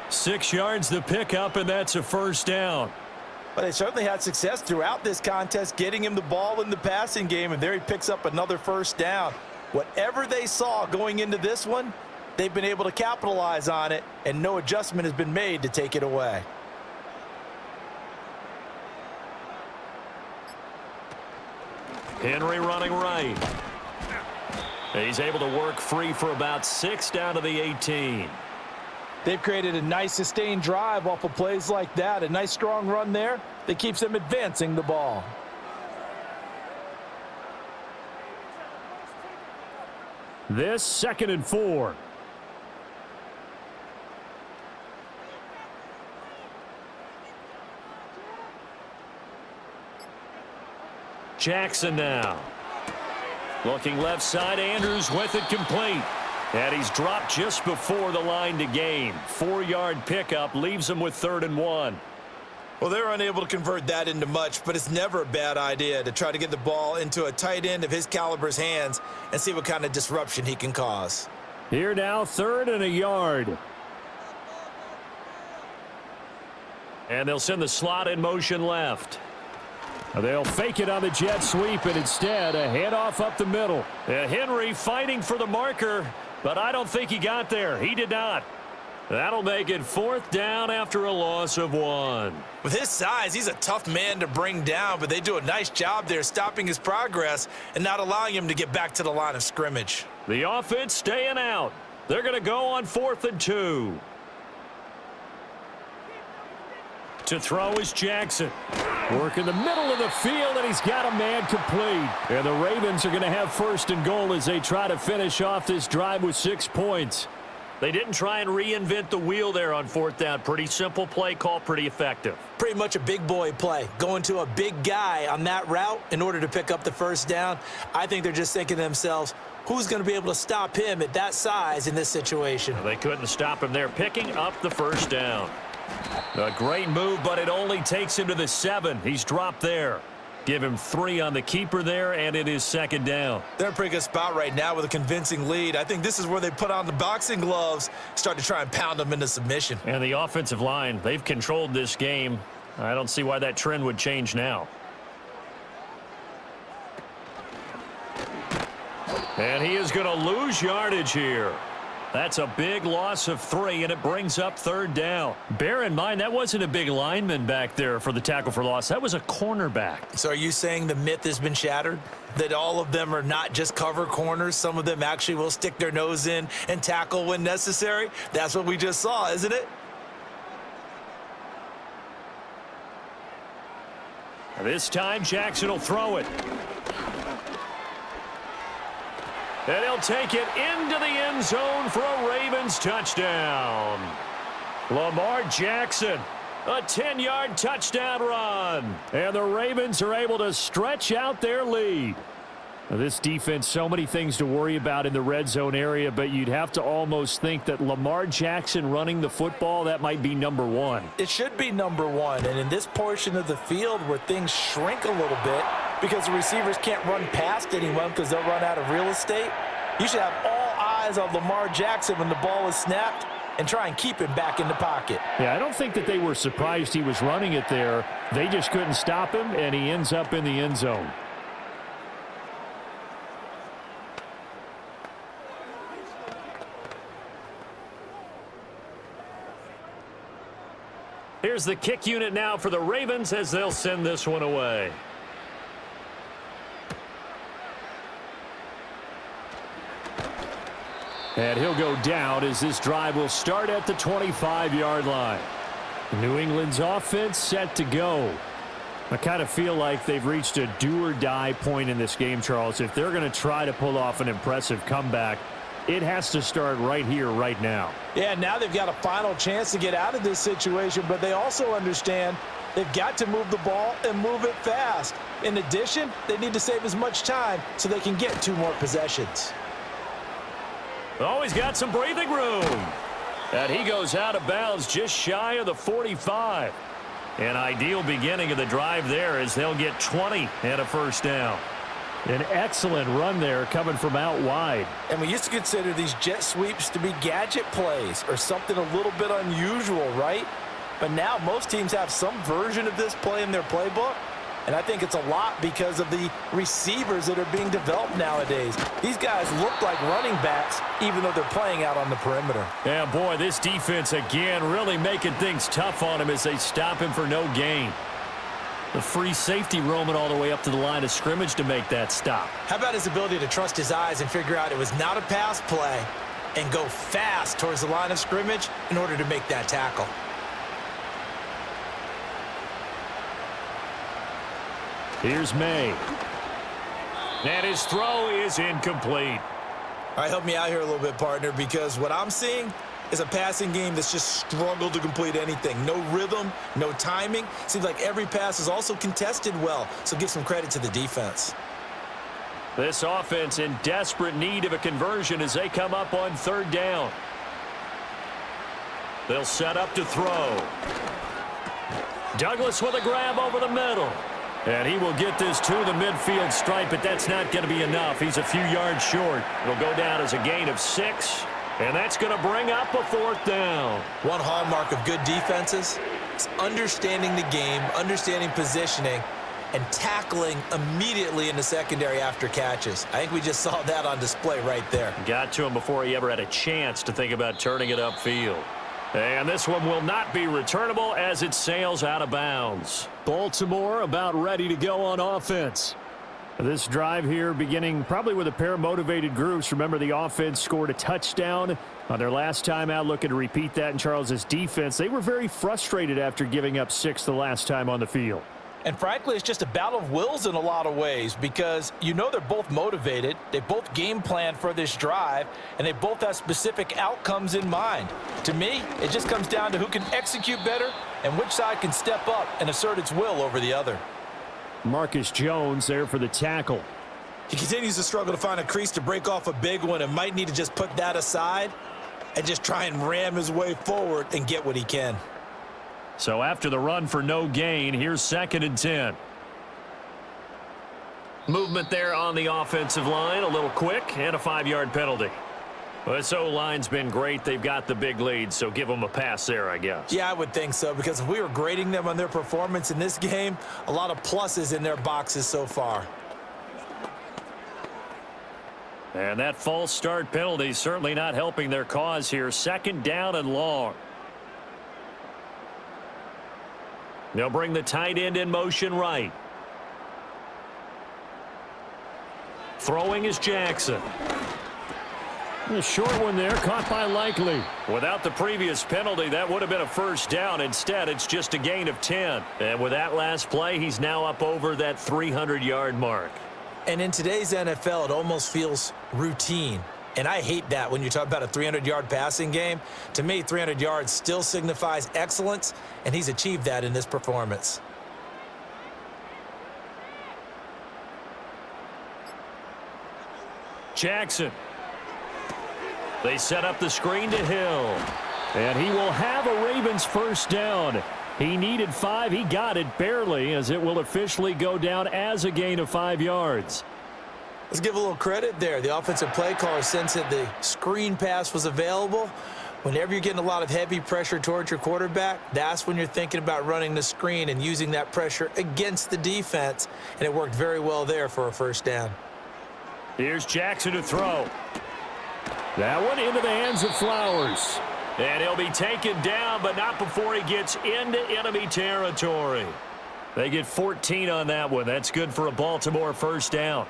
6 yards the pickup, and that's a first down. But they certainly had success throughout this contest, getting him the ball in the passing game, and there he picks up another first down. Whatever they saw going into this one, they've been able to capitalize on it, and no adjustment has been made to take it away. Henry running right. He's able to work free for about 6 down to the 18. They've created a nice sustained drive off of plays like that. A nice strong run there that keeps them advancing the ball. This 2nd and 4. Jackson now. Looking left side, Andrews with it complete. And he's dropped just before the line to gain. 4-yard pickup leaves him with 3rd and 1. Well, they're unable to convert that into much, but it's never a bad idea to try to get the ball into a tight end of his caliber's hands and see what kind of disruption he can cause. Here now, 3rd and a yard. And they'll send the slot in motion left. They'll fake it on the jet sweep, and instead a handoff up the middle. Henry fighting for the marker, but I don't think he got there. He did not. That'll make it 4th down after a loss of 1. With his size, he's a tough man to bring down, but they do a nice job there stopping his progress and not allowing him to get back to the line of scrimmage. The offense staying out. They're going to go on 4th and 2. To throw is Jackson. Work in the middle of the field, and he's got a man complete. And the Ravens are going to have 1st and goal as they try to finish off this drive with 6 points. They didn't try and reinvent the wheel there on 4th down. Pretty simple play call, pretty effective. Pretty much a big boy play. Going to a big guy on that route in order to pick up the first down. I think they're just thinking to themselves, who's going to be able to stop him at that size in this situation? They couldn't stop him there, picking up the first down. A great move, but it only takes him to the 7. He's dropped there. Give him 3 on the keeper there, and it is 2nd down. They're in a pretty good spot right now with a convincing lead. I think this is where they put on the boxing gloves, start to try and pound them into submission. And the offensive line, they've controlled this game. I don't see why that trend would change now. And he is going to lose yardage here. That's a big loss of 3, and it brings up 3rd down. Bear in mind, that wasn't a big lineman back there for the tackle for loss. That was a cornerback. So are you saying the myth has been shattered? That all of them are not just cover corners? Some of them actually will stick their nose in and tackle when necessary? That's what we just saw, isn't it? This time, Jackson will throw it. And he'll take it into the end zone for a Ravens touchdown. Lamar Jackson, a 10-yard touchdown run. And the Ravens are able to stretch out their lead. Now, this defense, so many things to worry about in the red zone area, but you'd have to almost think that Lamar Jackson running the football, that might be number 1. It should be number 1. And in this portion of the field where things shrink a little bit because the receivers can't run past anyone because they'll run out of real estate, you should have all eyes on Lamar Jackson when the ball is snapped and try and keep him back in the pocket. Yeah, I don't think that they were surprised he was running it there. They just couldn't stop him, and he ends up in the end zone. Here's the kick unit now for the Ravens as they'll send this one away. And he'll go down as this drive will start at the 25-yard line. New England's offense set to go. I kind of feel like they've reached a do-or-die point in this game, Charles. If they're going to try to pull off an impressive comeback, it has to start right here, right now. Yeah, now they've got a final chance to get out of this situation, but they also understand they've got to move the ball and move it fast. In addition, they need to save as much time so they can get 2 more possessions. Oh, he's got some breathing room. And he goes out of bounds just shy of the 45. An ideal beginning of the drive there as they'll get 20 and a first down. An excellent run there coming from out wide. And we used to consider these jet sweeps to be gadget plays or something a little bit unusual, right? But now most teams have some version of this play in their playbook. And I think it's a lot because of the receivers that are being developed nowadays. These guys look like running backs even though they're playing out on the perimeter. Yeah, boy, this defense again really making things tough on him as they stop him for no gain. The free safety roaming all the way up to the line of scrimmage to make that stop. How about his ability to trust his eyes and figure out it was not a pass play and go fast towards the line of scrimmage in order to make that tackle? Here's May. And his throw is incomplete. All right, help me out here a little bit, partner, because what I'm seeing is a passing game that's just struggled to complete anything. No rhythm, no timing. Seems like every pass is also contested well, so give some credit to the defense. This offense in desperate need of a conversion as they come up on 3rd down. They'll set up to throw. Douglas with a grab over the middle. And he will get this to the midfield stripe, but that's not going to be enough. He's a few yards short. It'll go down as a gain of 6, and that's going to bring up a 4th down. One hallmark of good defenses is understanding the game, understanding positioning, and tackling immediately in the secondary after catches. I think we just saw that on display right there. Got to him before he ever had a chance to think about turning it upfield. And this one will not be returnable as it sails out of bounds. Baltimore about ready to go on offense. This drive here beginning probably with a pair of motivated groups. Remember, the offense scored a touchdown on their last time out, looking to repeat that in Charles's defense. They were very frustrated after giving up 6 the last time on the field. And frankly, it's just a battle of wills in a lot of ways because you know they're both motivated. They both game plan for this drive, and they both have specific outcomes in mind. To me, it just comes down to who can execute better and which side can step up and assert its will over the other. Marcus Jones there for the tackle. He continues to struggle to find a crease to break off a big one and might need to just put that aside and just try and ram his way forward and get what he can. So after the run for no gain, here's 2nd and 10. Movement there on the offensive line, a little quick, and a 5-yard penalty. Well, this O-line's been great. They've got the big lead, so give them a pass there, I guess. Yeah, I would think so, because if we were grading them on their performance in this game, a lot of pluses in their boxes so far. And that false start penalty certainly not helping their cause here. Second down and long. They'll bring the tight end in motion right. Throwing is Jackson. A short one there, caught by Likely. Without the previous penalty, that would have been a first down. Instead, it's just a gain of 10. And with that last play, he's now up over that 300-yard mark. And in today's NFL, it almost feels routine. And I hate that when you talk about a 300-yard passing game. To me, 300 yards still signifies excellence, and he's achieved that in this performance. Jackson. They set up the screen to Hill. And he will have a Ravens first down. He needed 5. He got it barely, as it will officially go down as a gain of 5 yards. Let's give a little credit there. The offensive play caller sensed that the screen pass was available. Whenever you're getting a lot of heavy pressure towards your quarterback, that's when you're thinking about running the screen and using that pressure against the defense. And it worked very well there for a first down. Here's Jackson to throw. That one into the hands of Flowers. And he'll be taken down, but not before he gets into enemy territory. They get 14 on that one. That's good for a Baltimore first down.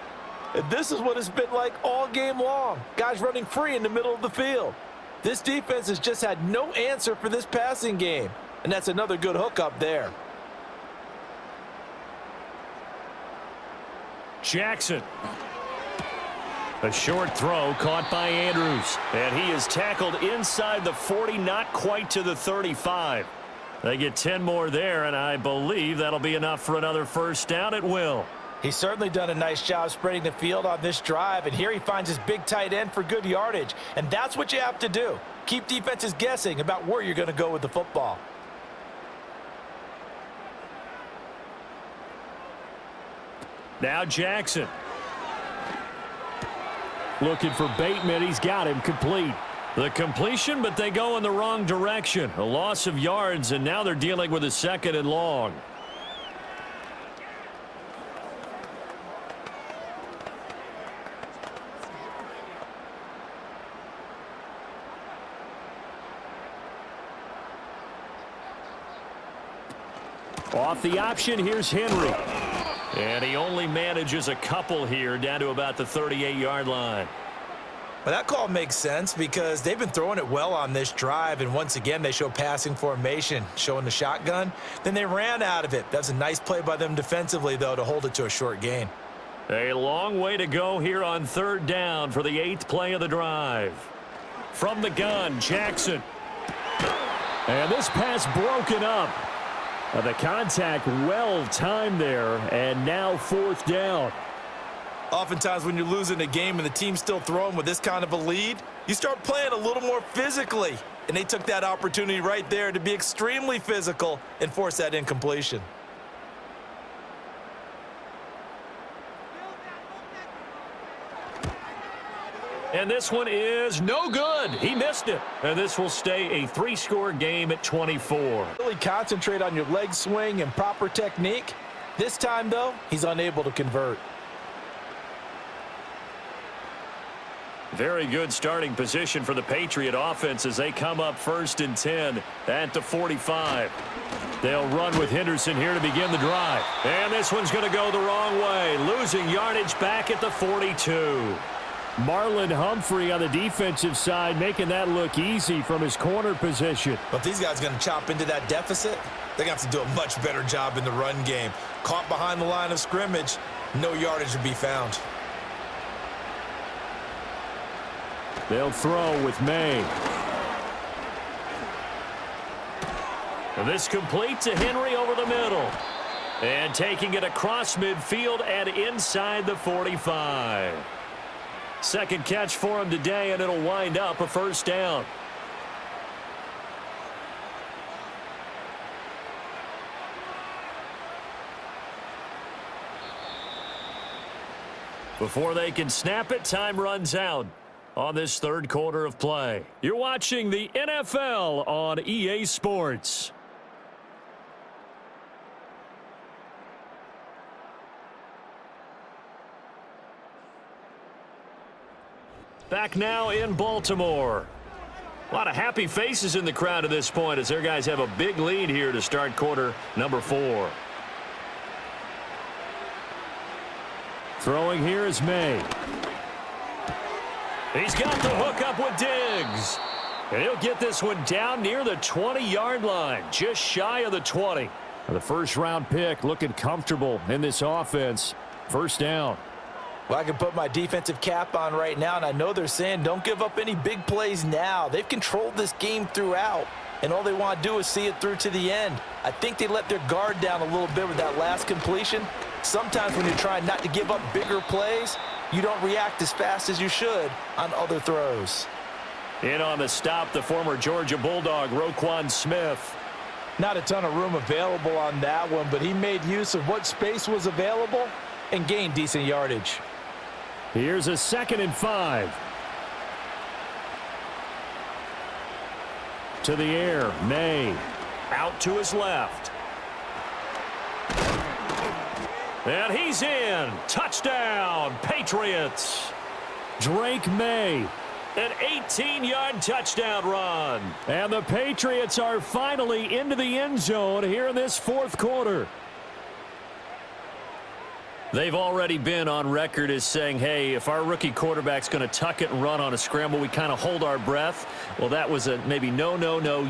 And this is what it's been like all game long. Guys running free in the middle of the field. This defense has just had no answer for this passing game. And that's another good hookup there. Jackson. A short throw caught by Andrews. And he is tackled inside the 40, not quite to the 35. They get 10 more there, and I believe that'll be enough for another first down. It will. He's certainly done a nice job spreading the field on this drive, and here he finds his big tight end for good yardage. And that's what you have to do. Keep defenses guessing about where you're going to go with the football. Now Jackson. Looking for Bateman. He's got him complete. The completion, but they go in the wrong direction. A loss of yards, and now they're dealing with a second and long. Off the option, here's Henry. And he only manages a couple here, down to about the 38-yard line. Well, that call makes sense because they've been throwing it well on this drive, and once again they show passing formation, showing the shotgun. Then they ran out of it. That's a nice play by them defensively, though, to hold it to a short gain. A long way to go here on third down for the 8th play of the drive. From the gun, Jackson. And this pass broken up. The contact well timed there, and now 4th down. Oftentimes when you're losing a game and the team's still throwing with this kind of a lead, you start playing a little more physically. And they took that opportunity right there to be extremely physical and force that incompletion. And this one is no good. He missed it. And this will stay a 3-score game at 24. Really concentrate on your leg swing and proper technique. This time, though, he's unable to convert. Very good starting position for the Patriot offense as they come up 1st and 10 at the 45. They'll run with Henderson here to begin the drive. And this one's going to go the wrong way, losing yardage back at the 42. Marlon Humphrey on the defensive side making that look easy from his corner position. But these guys are going to chop into that deficit. They're going to have to do a much better job in the run game. Caught behind the line of scrimmage, no yardage to be found. They'll throw with May. And this complete to Henry over the middle. And taking it across midfield and inside the 45. Second catch for him today, and it'll wind up a first down. Before they can snap it, time runs out. on this third quarter of play. You're watching the NFL on EA Sports. Back now in Baltimore. A lot of happy faces in the crowd at this point as their guys have a big lead here to start quarter number 4. Throwing here is May. He's got the hook up with Diggs. And he'll get this one down near the 20-yard line, just shy of the 20. The first-round pick looking comfortable in this offense. First down. Well, I can put my defensive cap on right now, and I know they're saying don't give up any big plays now. They've controlled this game throughout, and all they want to do is see it through to the end. I think they let their guard down a little bit with that last completion. Sometimes when you're trying not to give up bigger plays, you don't react as fast as you should on other throws. In on the stop, the former Georgia Bulldog, Roquan Smith. Not a ton of room available on that one, but he made use of what space was available and gained decent yardage. Here's a 2nd and 5. To the air, May. Out to his left. And he's in. Touchdown, Patriots. Drake May. An 18-yard touchdown run. And the Patriots are finally into the end zone here in this fourth quarter. They've already been on record as saying, hey, if our rookie quarterback's going to tuck it and run on a scramble, we kind of hold our breath. Well, that was a maybe no,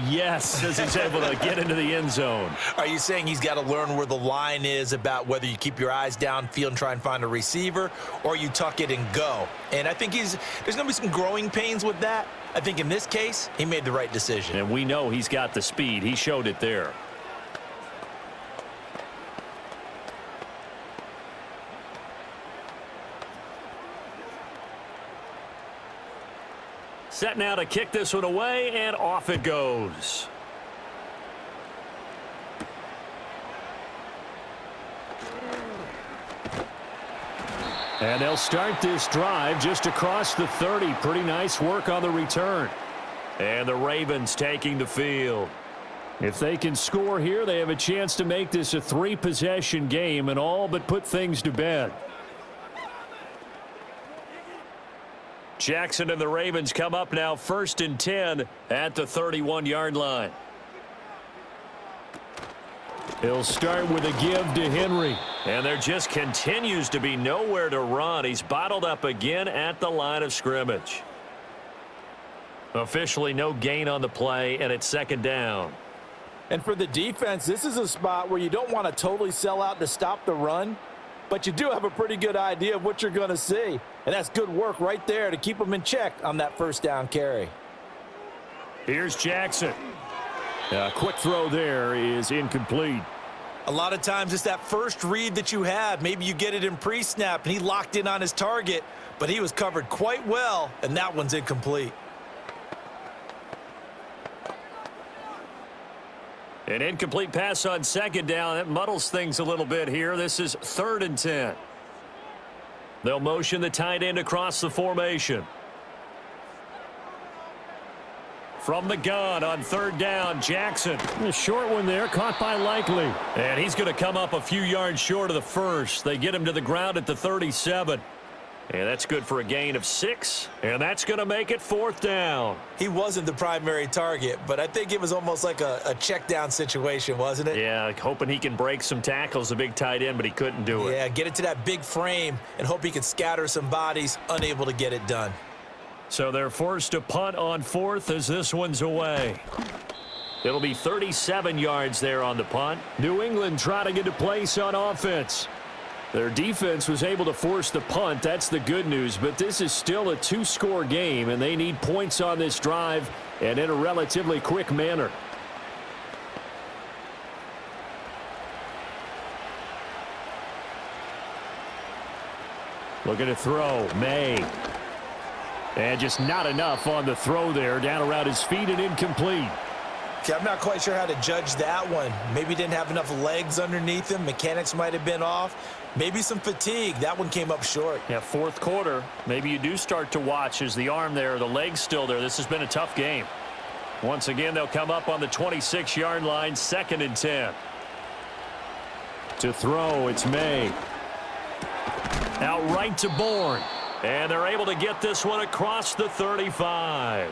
yes, as he's able to get into the end zone. Are you saying he's got to learn where the line is about whether you keep your eyes downfield and try and find a receiver, or you tuck it and go? And I think there's going to be some growing pains with that. I think in this case, he made the right decision. And we know he's got the speed. He showed it there. Set now to kick this one away, and off it goes. And they'll start this drive just across the 30. Pretty nice work on the return. And the Ravens taking the field. If they can score here, they have a chance to make this a 3-possession game and all but put things to bed. Jackson and the Ravens come up now 1st and 10 at the 31-yard line. He'll start with a give to Henry. And there just continues to be nowhere to run. He's bottled up again at the line of scrimmage. Officially no gain on the play, and it's 2nd down. And for the defense, this is a spot where you don't want to totally sell out to stop the run, but you do have a pretty good idea of what you're going to see. And that's good work right there to keep them in check on that first down carry. Here's Jackson. A quick throw there is incomplete. A lot of times it's that first read that you have. Maybe you get it in pre-snap and he locked in on his target, but he was covered quite well, and that one's incomplete. An incomplete pass on 2nd down. That muddles things a little bit here. This is 3rd and 10. They'll motion the tight end across the formation. From the gun on 3rd down, Jackson. A short one there, caught by Likely. And he's going to come up a few yards short of the first. They get him to the ground at the 37. And that's good for a gain of 6. And that's going to make it 4th down. He wasn't the primary target, but I think it was almost like a check down situation, wasn't it? Yeah, hoping he can break some tackles, the big tight end, but he couldn't do it. Yeah, get it to that big frame and hope he can scatter some bodies, unable to get it done. So they're forced to punt on 4th as this one's away. It'll be 37 yards there on the punt. New England trying to get a place on offense. Their defense was able to force the punt. That's the good news, but this is still a 2-score game, and they need points on this drive and in a relatively quick manner. Looking to throw, May. And just not enough on the throw there, down around his feet and incomplete. Okay, I'm not quite sure how to judge that one. Maybe didn't have enough legs underneath him. Mechanics might have been off. Maybe some fatigue. That one came up short. Yeah, fourth quarter. Maybe you do start to watch. Is the arm there, the leg's still there? This has been a tough game. Once again, they'll come up on the 26-yard line, 2nd and 10. To throw, it's May. Out right to Bourne. And they're able to get this one across the 35.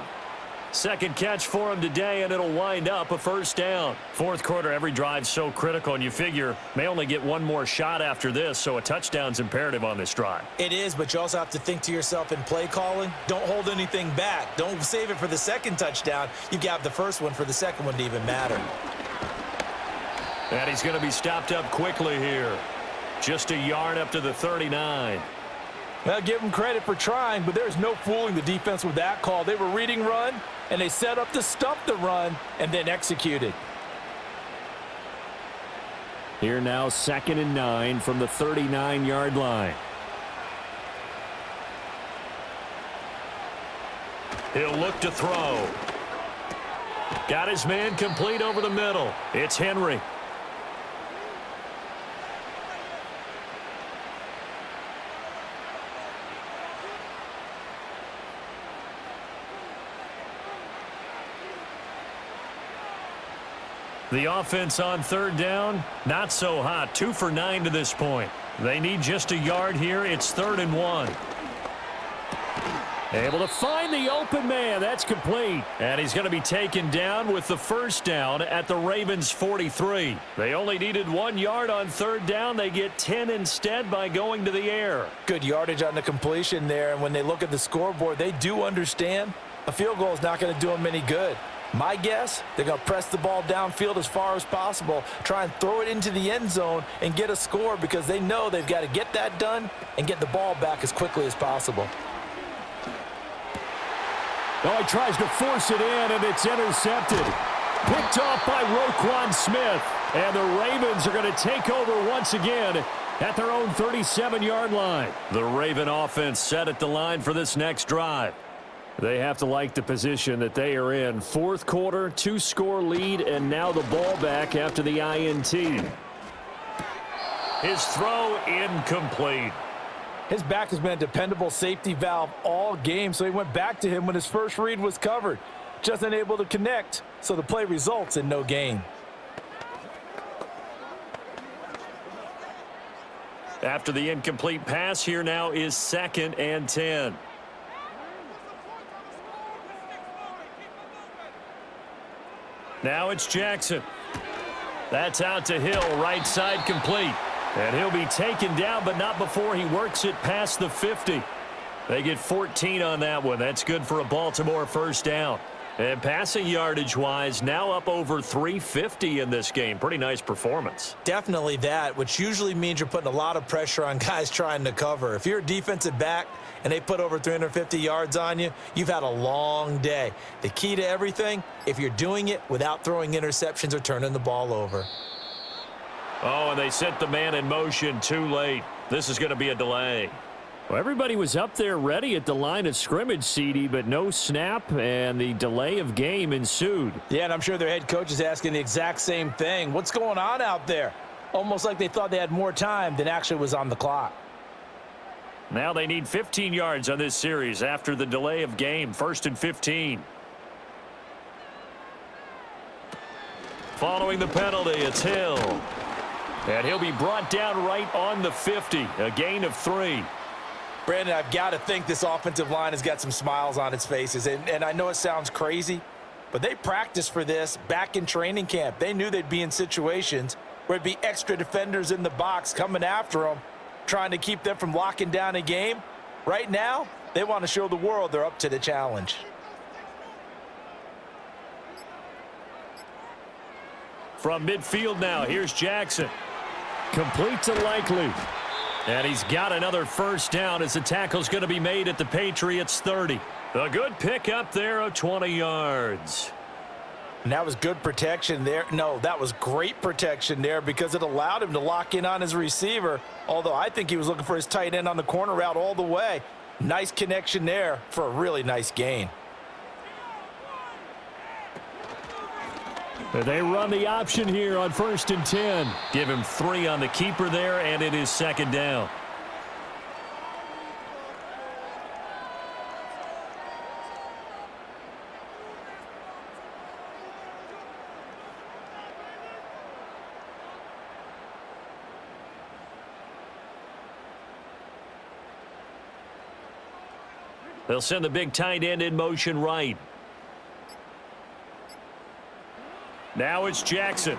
Second catch for him today, and it'll wind up a first down. Fourth quarter, every drive's so critical, and you figure may only get one more shot after this, so a touchdown's imperative on this drive. It is, but you also have to think to yourself in play calling, don't hold anything back. Don't save it for the second touchdown. You got the first one for the second one to even matter. And he's going to be stopped up quickly here. Just a yard up to the 39. Well, give them credit for trying, but there's no fooling the defense with that call. They were reading run, and they set up to stop the run and then executed. Here now, 2nd and 9 from the 39-yard line. He'll look to throw. Got his man complete over the middle. It's Henry. The offense on third down, not so hot. 2 for 9 to this point. They need just a yard here. It's 3rd and 1. Able to find the open man. That's complete. And he's going to be taken down with the first down at the Ravens' 43. They only needed 1 yard on third down. They get 10 instead by going to the air. Good yardage on the completion there, and when they look at the scoreboard, they do understand a field goal is not going to do them any good. My guess, they're going to press the ball downfield as far as possible, try and throw it into the end zone and get a score because they know they've got to get that done and get the ball back as quickly as possible. Oh, he tries to force it in, and it's intercepted. Picked off by Roquan Smith. And the Ravens are going to take over once again at their own 37-yard line. The Raven offense set at the line for this next drive. They have to like the position that they are in. Fourth quarter, 2-score lead, and now the ball back after the INT. His throw incomplete. His back has been a dependable safety valve all game, so he went back to him when his first read was covered. Just unable to connect, so the play results in no gain. After the incomplete pass, here now is 2nd and 10. Now it's Jackson. That's out to Hill, right side complete. And he'll be taken down, but not before he works it past the 50. They get 14 on that one. That's good for a Baltimore first down. And passing yardage-wise, now up over 350 in this game. Pretty nice performance. Definitely that, which usually means you're putting a lot of pressure on guys trying to cover. If you're a defensive back and they put over 350 yards on you, you've had a long day. The key to everything, if you're doing it without throwing interceptions or turning the ball over. Oh, and they sent the man in motion too late. This is going to be a delay. Well, everybody was up there ready at the line of scrimmage, CD, but no snap, and the delay of game ensued. Yeah, and I'm sure their head coach is asking the exact same thing. What's going on out there? Almost like they thought they had more time than actually was on the clock. Now they need 15 yards on this series after the delay of game. 1st and 15. Following the penalty, it's Hill. And he'll be brought down right on the 50. A gain of 3. Brandon, I've got to think this offensive line has got some smiles on its faces. And I know it sounds crazy, but they practiced for this back in training camp. They knew they'd be in situations where it'd be extra defenders in the box coming after them, trying to keep them from locking down a game. Right now, they want to show the world they're up to the challenge. From midfield now, here's Jackson. Complete to Likely. And he's got another first down as the tackle's going to be made at the Patriots 30. A good pickup there of 20 yards. And that was good protection there. No, that was great protection there because it allowed him to lock in on his receiver, although I think he was looking for his tight end on the corner route all the way. Nice connection there for a really nice gain. They run the option here on 1st and 10. Give him 3 on the keeper there, and it is 2nd down. They'll send the big tight end in motion right. Now it's Jackson.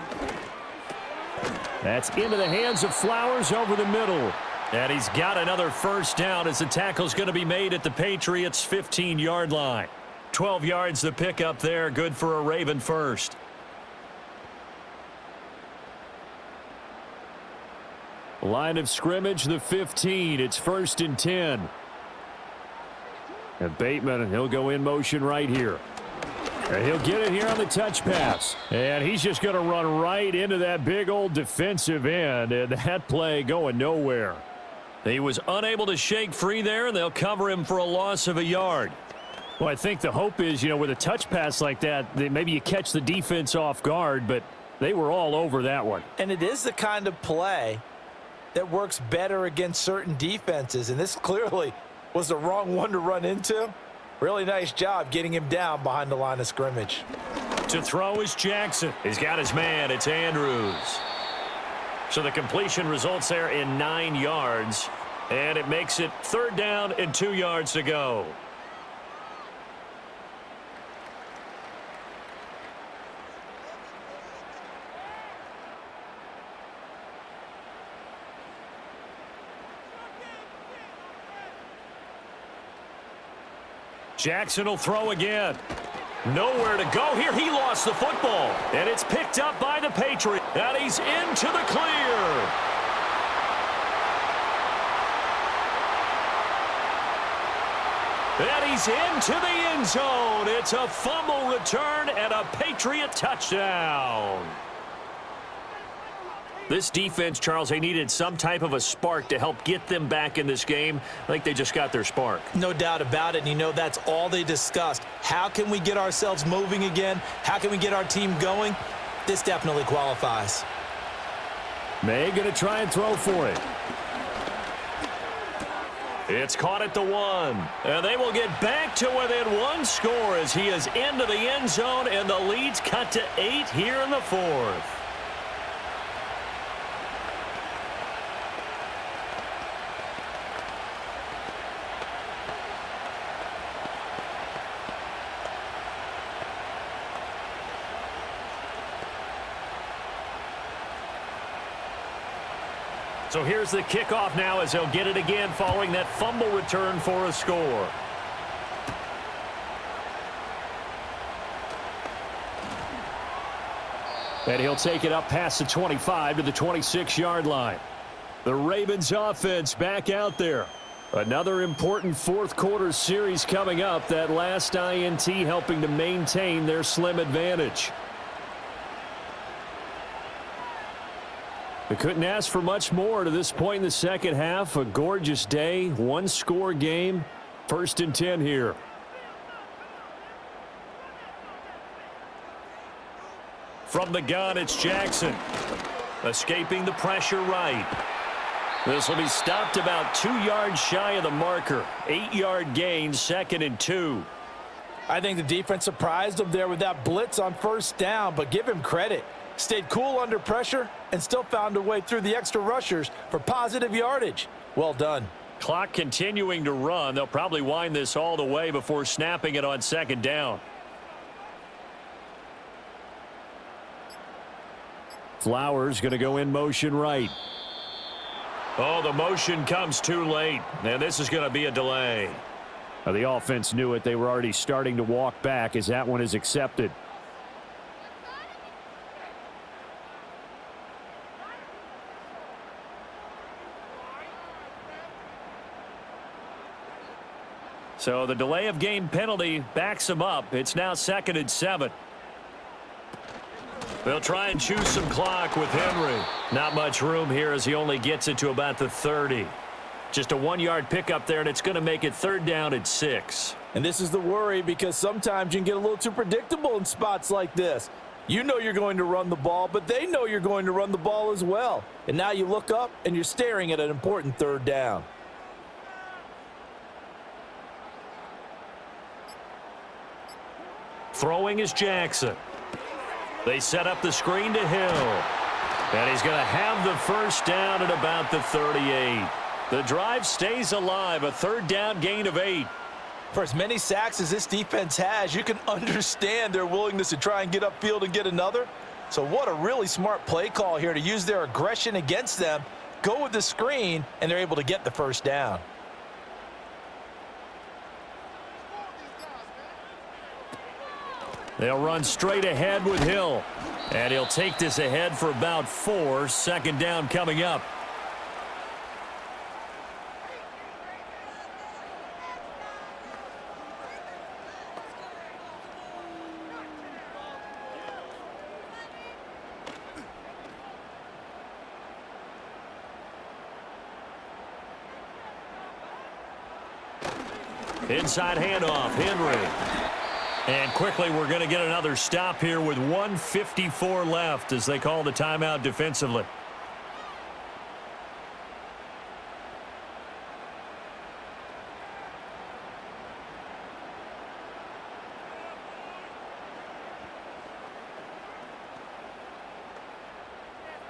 That's into the hands of Flowers over the middle. And he's got another 1st down as the tackle's going to be made at the Patriots' 15-yard line. 12 yards the pickup there, good for a Raven first. Line of scrimmage, the 15. It's 1st and 10. And Bateman, he'll go in motion right here. And he'll get it here on the touch pass. And he's just going to run right into that big old defensive end. And that play going nowhere. He was unable to shake free there, and they'll cover him for a loss of a yard. Well, I think the hope is, with a touch pass like that, maybe you catch the defense off guard, but they were all over that one. And it is the kind of play that works better against certain defenses. And this clearly was the wrong one to run into. Really nice job getting him down behind the line of scrimmage. To throw is Jackson. He's got his man. It's Andrews. So the completion results there in 9 yards. And it makes it 3rd down and 2 yards to go. Jackson will throw again. Nowhere to go here. He lost the football. And it's picked up by the Patriots. And he's into the clear. And he's into the end zone. It's a fumble return and a Patriot touchdown. This defense, Charles, they needed some type of a spark to help get them back in this game. I think they just got their spark. No doubt about it. And that's all they discussed. How can we get ourselves moving again? How can we get our team going? This definitely qualifies. May going to try and throw for it. It's caught at the 1. And they will get back to within 1 score as he is into the end zone, and the lead's cut to 8 here in the 4th. So here's the kickoff now as they'll get it again following that fumble return for a score. And he'll take it up past the 25 to the 26-yard line. The Ravens offense back out there. Another important 4th quarter series coming up. That last INT helping to maintain their slim advantage. They couldn't ask for much more to this point in the second half. A gorgeous day, 1-score game. 1st and 10 here. From the gun, it's Jackson. Escaping the pressure right. This will be stopped about 2 yards shy of the marker. 8-yard gain, 2nd and 2. I think the defense surprised him there with that blitz on 1st down, but give him credit. Stayed cool under pressure and still found a way through the extra rushers for positive yardage. Well done. Clock continuing to run. They'll probably wind this all the way before snapping it on 2nd down. Flowers going to go in motion right. Oh, the motion comes too late. And this is going to be a delay. The offense knew it. They were already starting to walk back as that one is accepted. So the delay of game penalty backs him up. It's now 2nd and 7. They'll try and choose some clock with Henry. Not much room here as he only gets it to about the 30. Just a 1-yard pickup there, and it's going to make it 3rd down and 6. And this is the worry because sometimes you can get a little too predictable in spots like this. You know you're going to run the ball, but they know you're going to run the ball as well. And now you look up and you're staring at an important third down. Throwing is Jackson. They set up the screen to Hill. And he's going to have the first down at about the 38. The drive stays alive, a third down gain of 8. For as many sacks as this defense has, you can understand their willingness to try and get upfield and get another. So what a really smart play call here to use their aggression against them, go with the screen, and they're able to get the first down. They'll run straight ahead with Hill. And he'll take this ahead for about 4. Second down coming up. Inside handoff, Henry. And quickly we're going to get another stop here with 1:54 left as they call the timeout defensively.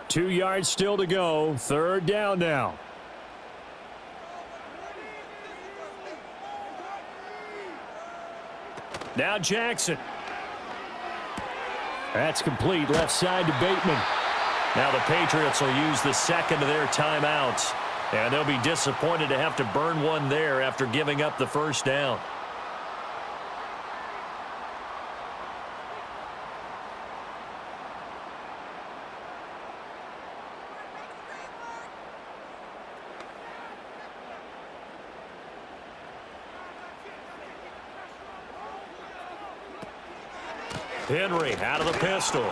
Two yards still to go. Third down now. Now Jackson. That's complete. Left side to Bateman. Now the Patriots will use the second of their timeouts. And they'll be disappointed to have to burn one there after giving up the first down. Henry out of the pistol.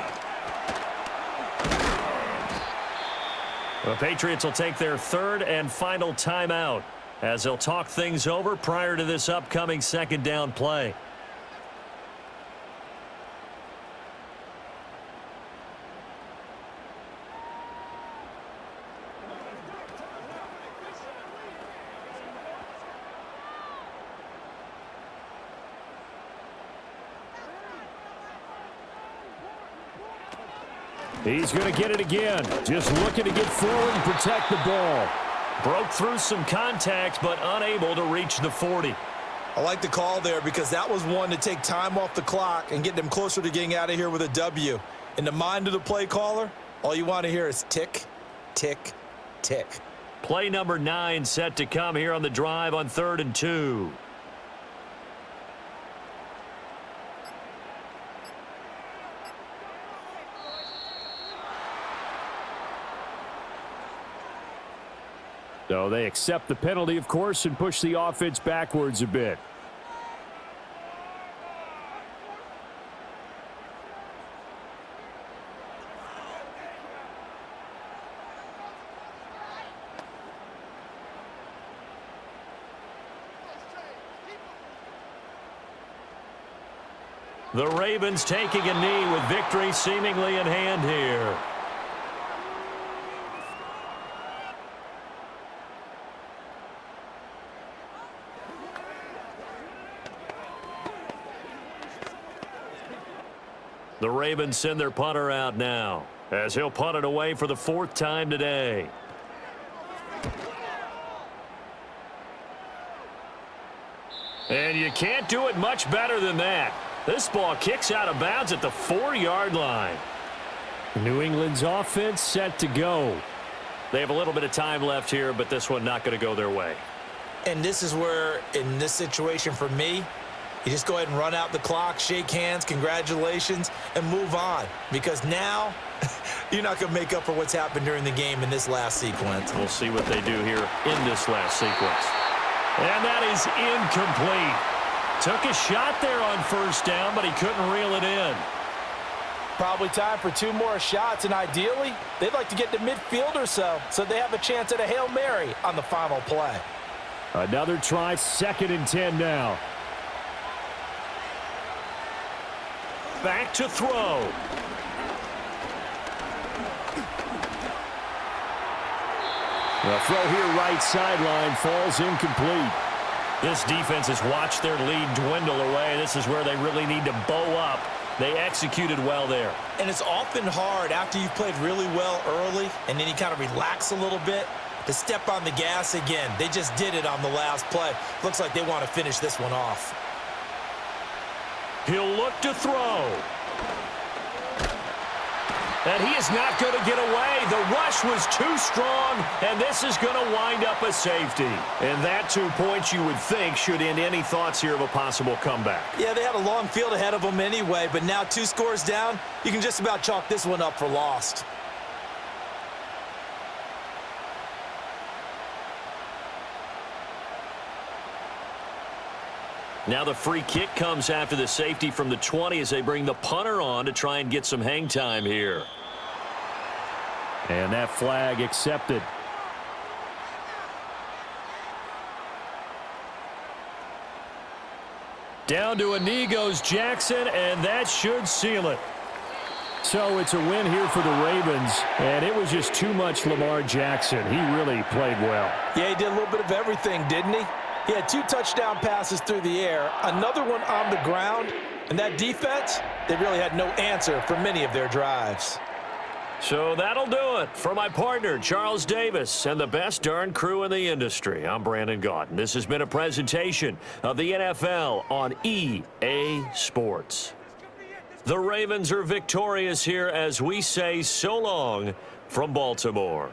The Patriots will take their third and final timeout as they'll talk things over prior to this upcoming second down play. He's going to get it again. Just looking to get forward and protect the ball. Broke through some contact, but unable to reach the 40. I like the call there because that was one to take time off the clock and get them closer to getting out of here with a W. In the mind of the play caller, all you want to hear is tick, tick, tick. Play number 9 set to come here on the drive on 3rd and 2. So they accept the penalty, of course, and push the offense backwards a bit. The Ravens taking a knee with victory seemingly in hand here. The Ravens send their punter out now as he'll punt it away for the 4th time today. And you can't do it much better than that. This ball kicks out of bounds at the 4-yard line. New England's offense set to go. They have a little bit of time left here, but this one not going to go their way. And this is where, in this situation for me, you just go ahead and run out the clock, shake hands, congratulations, and move on. Because now, you're not going to make up for what's happened during the game in this last sequence. We'll see what they do here in this last sequence. And that is incomplete. Took a shot there on 1st down, but he couldn't reel it in. Probably time for 2 more shots, and ideally, they'd like to get to midfield or so they have a chance at a Hail Mary on the final play. Another try, 2nd and 10 now. Back to throw. The throw here right sideline falls incomplete. This defense has watched their lead dwindle away. This is where they really need to bow up. They executed well there. And it's often hard after you've played really well early and then you kind of relax a little bit to step on the gas again. They just did it on the last play. Looks like they want to finish this one off. He'll look to throw. And he is not going to get away. The rush was too strong, and this is going to wind up a safety. And that 2 points, you would think, should end any thoughts here of a possible comeback. Yeah, they had a long field ahead of them anyway, but now 2 scores down, you can just about chalk this one up for lost. Now the free kick comes after the safety from the 20 as they bring the punter on to try and get some hang time here. And that flag accepted. Down to a knee goes Jackson, and that should seal it. So it's a win here for the Ravens, and it was just too much Lamar Jackson. He really played well. Yeah, he did a little bit of everything, didn't he? He had 2 touchdown passes through the air, another one on the ground, and that defense, they really had no answer for many of their drives. So that'll do it for my partner, Charles Davis, and the best darn crew in the industry. I'm Brandon Gaudin. This has been a presentation of the NFL on EA Sports. The Ravens are victorious here as we say so long from Baltimore.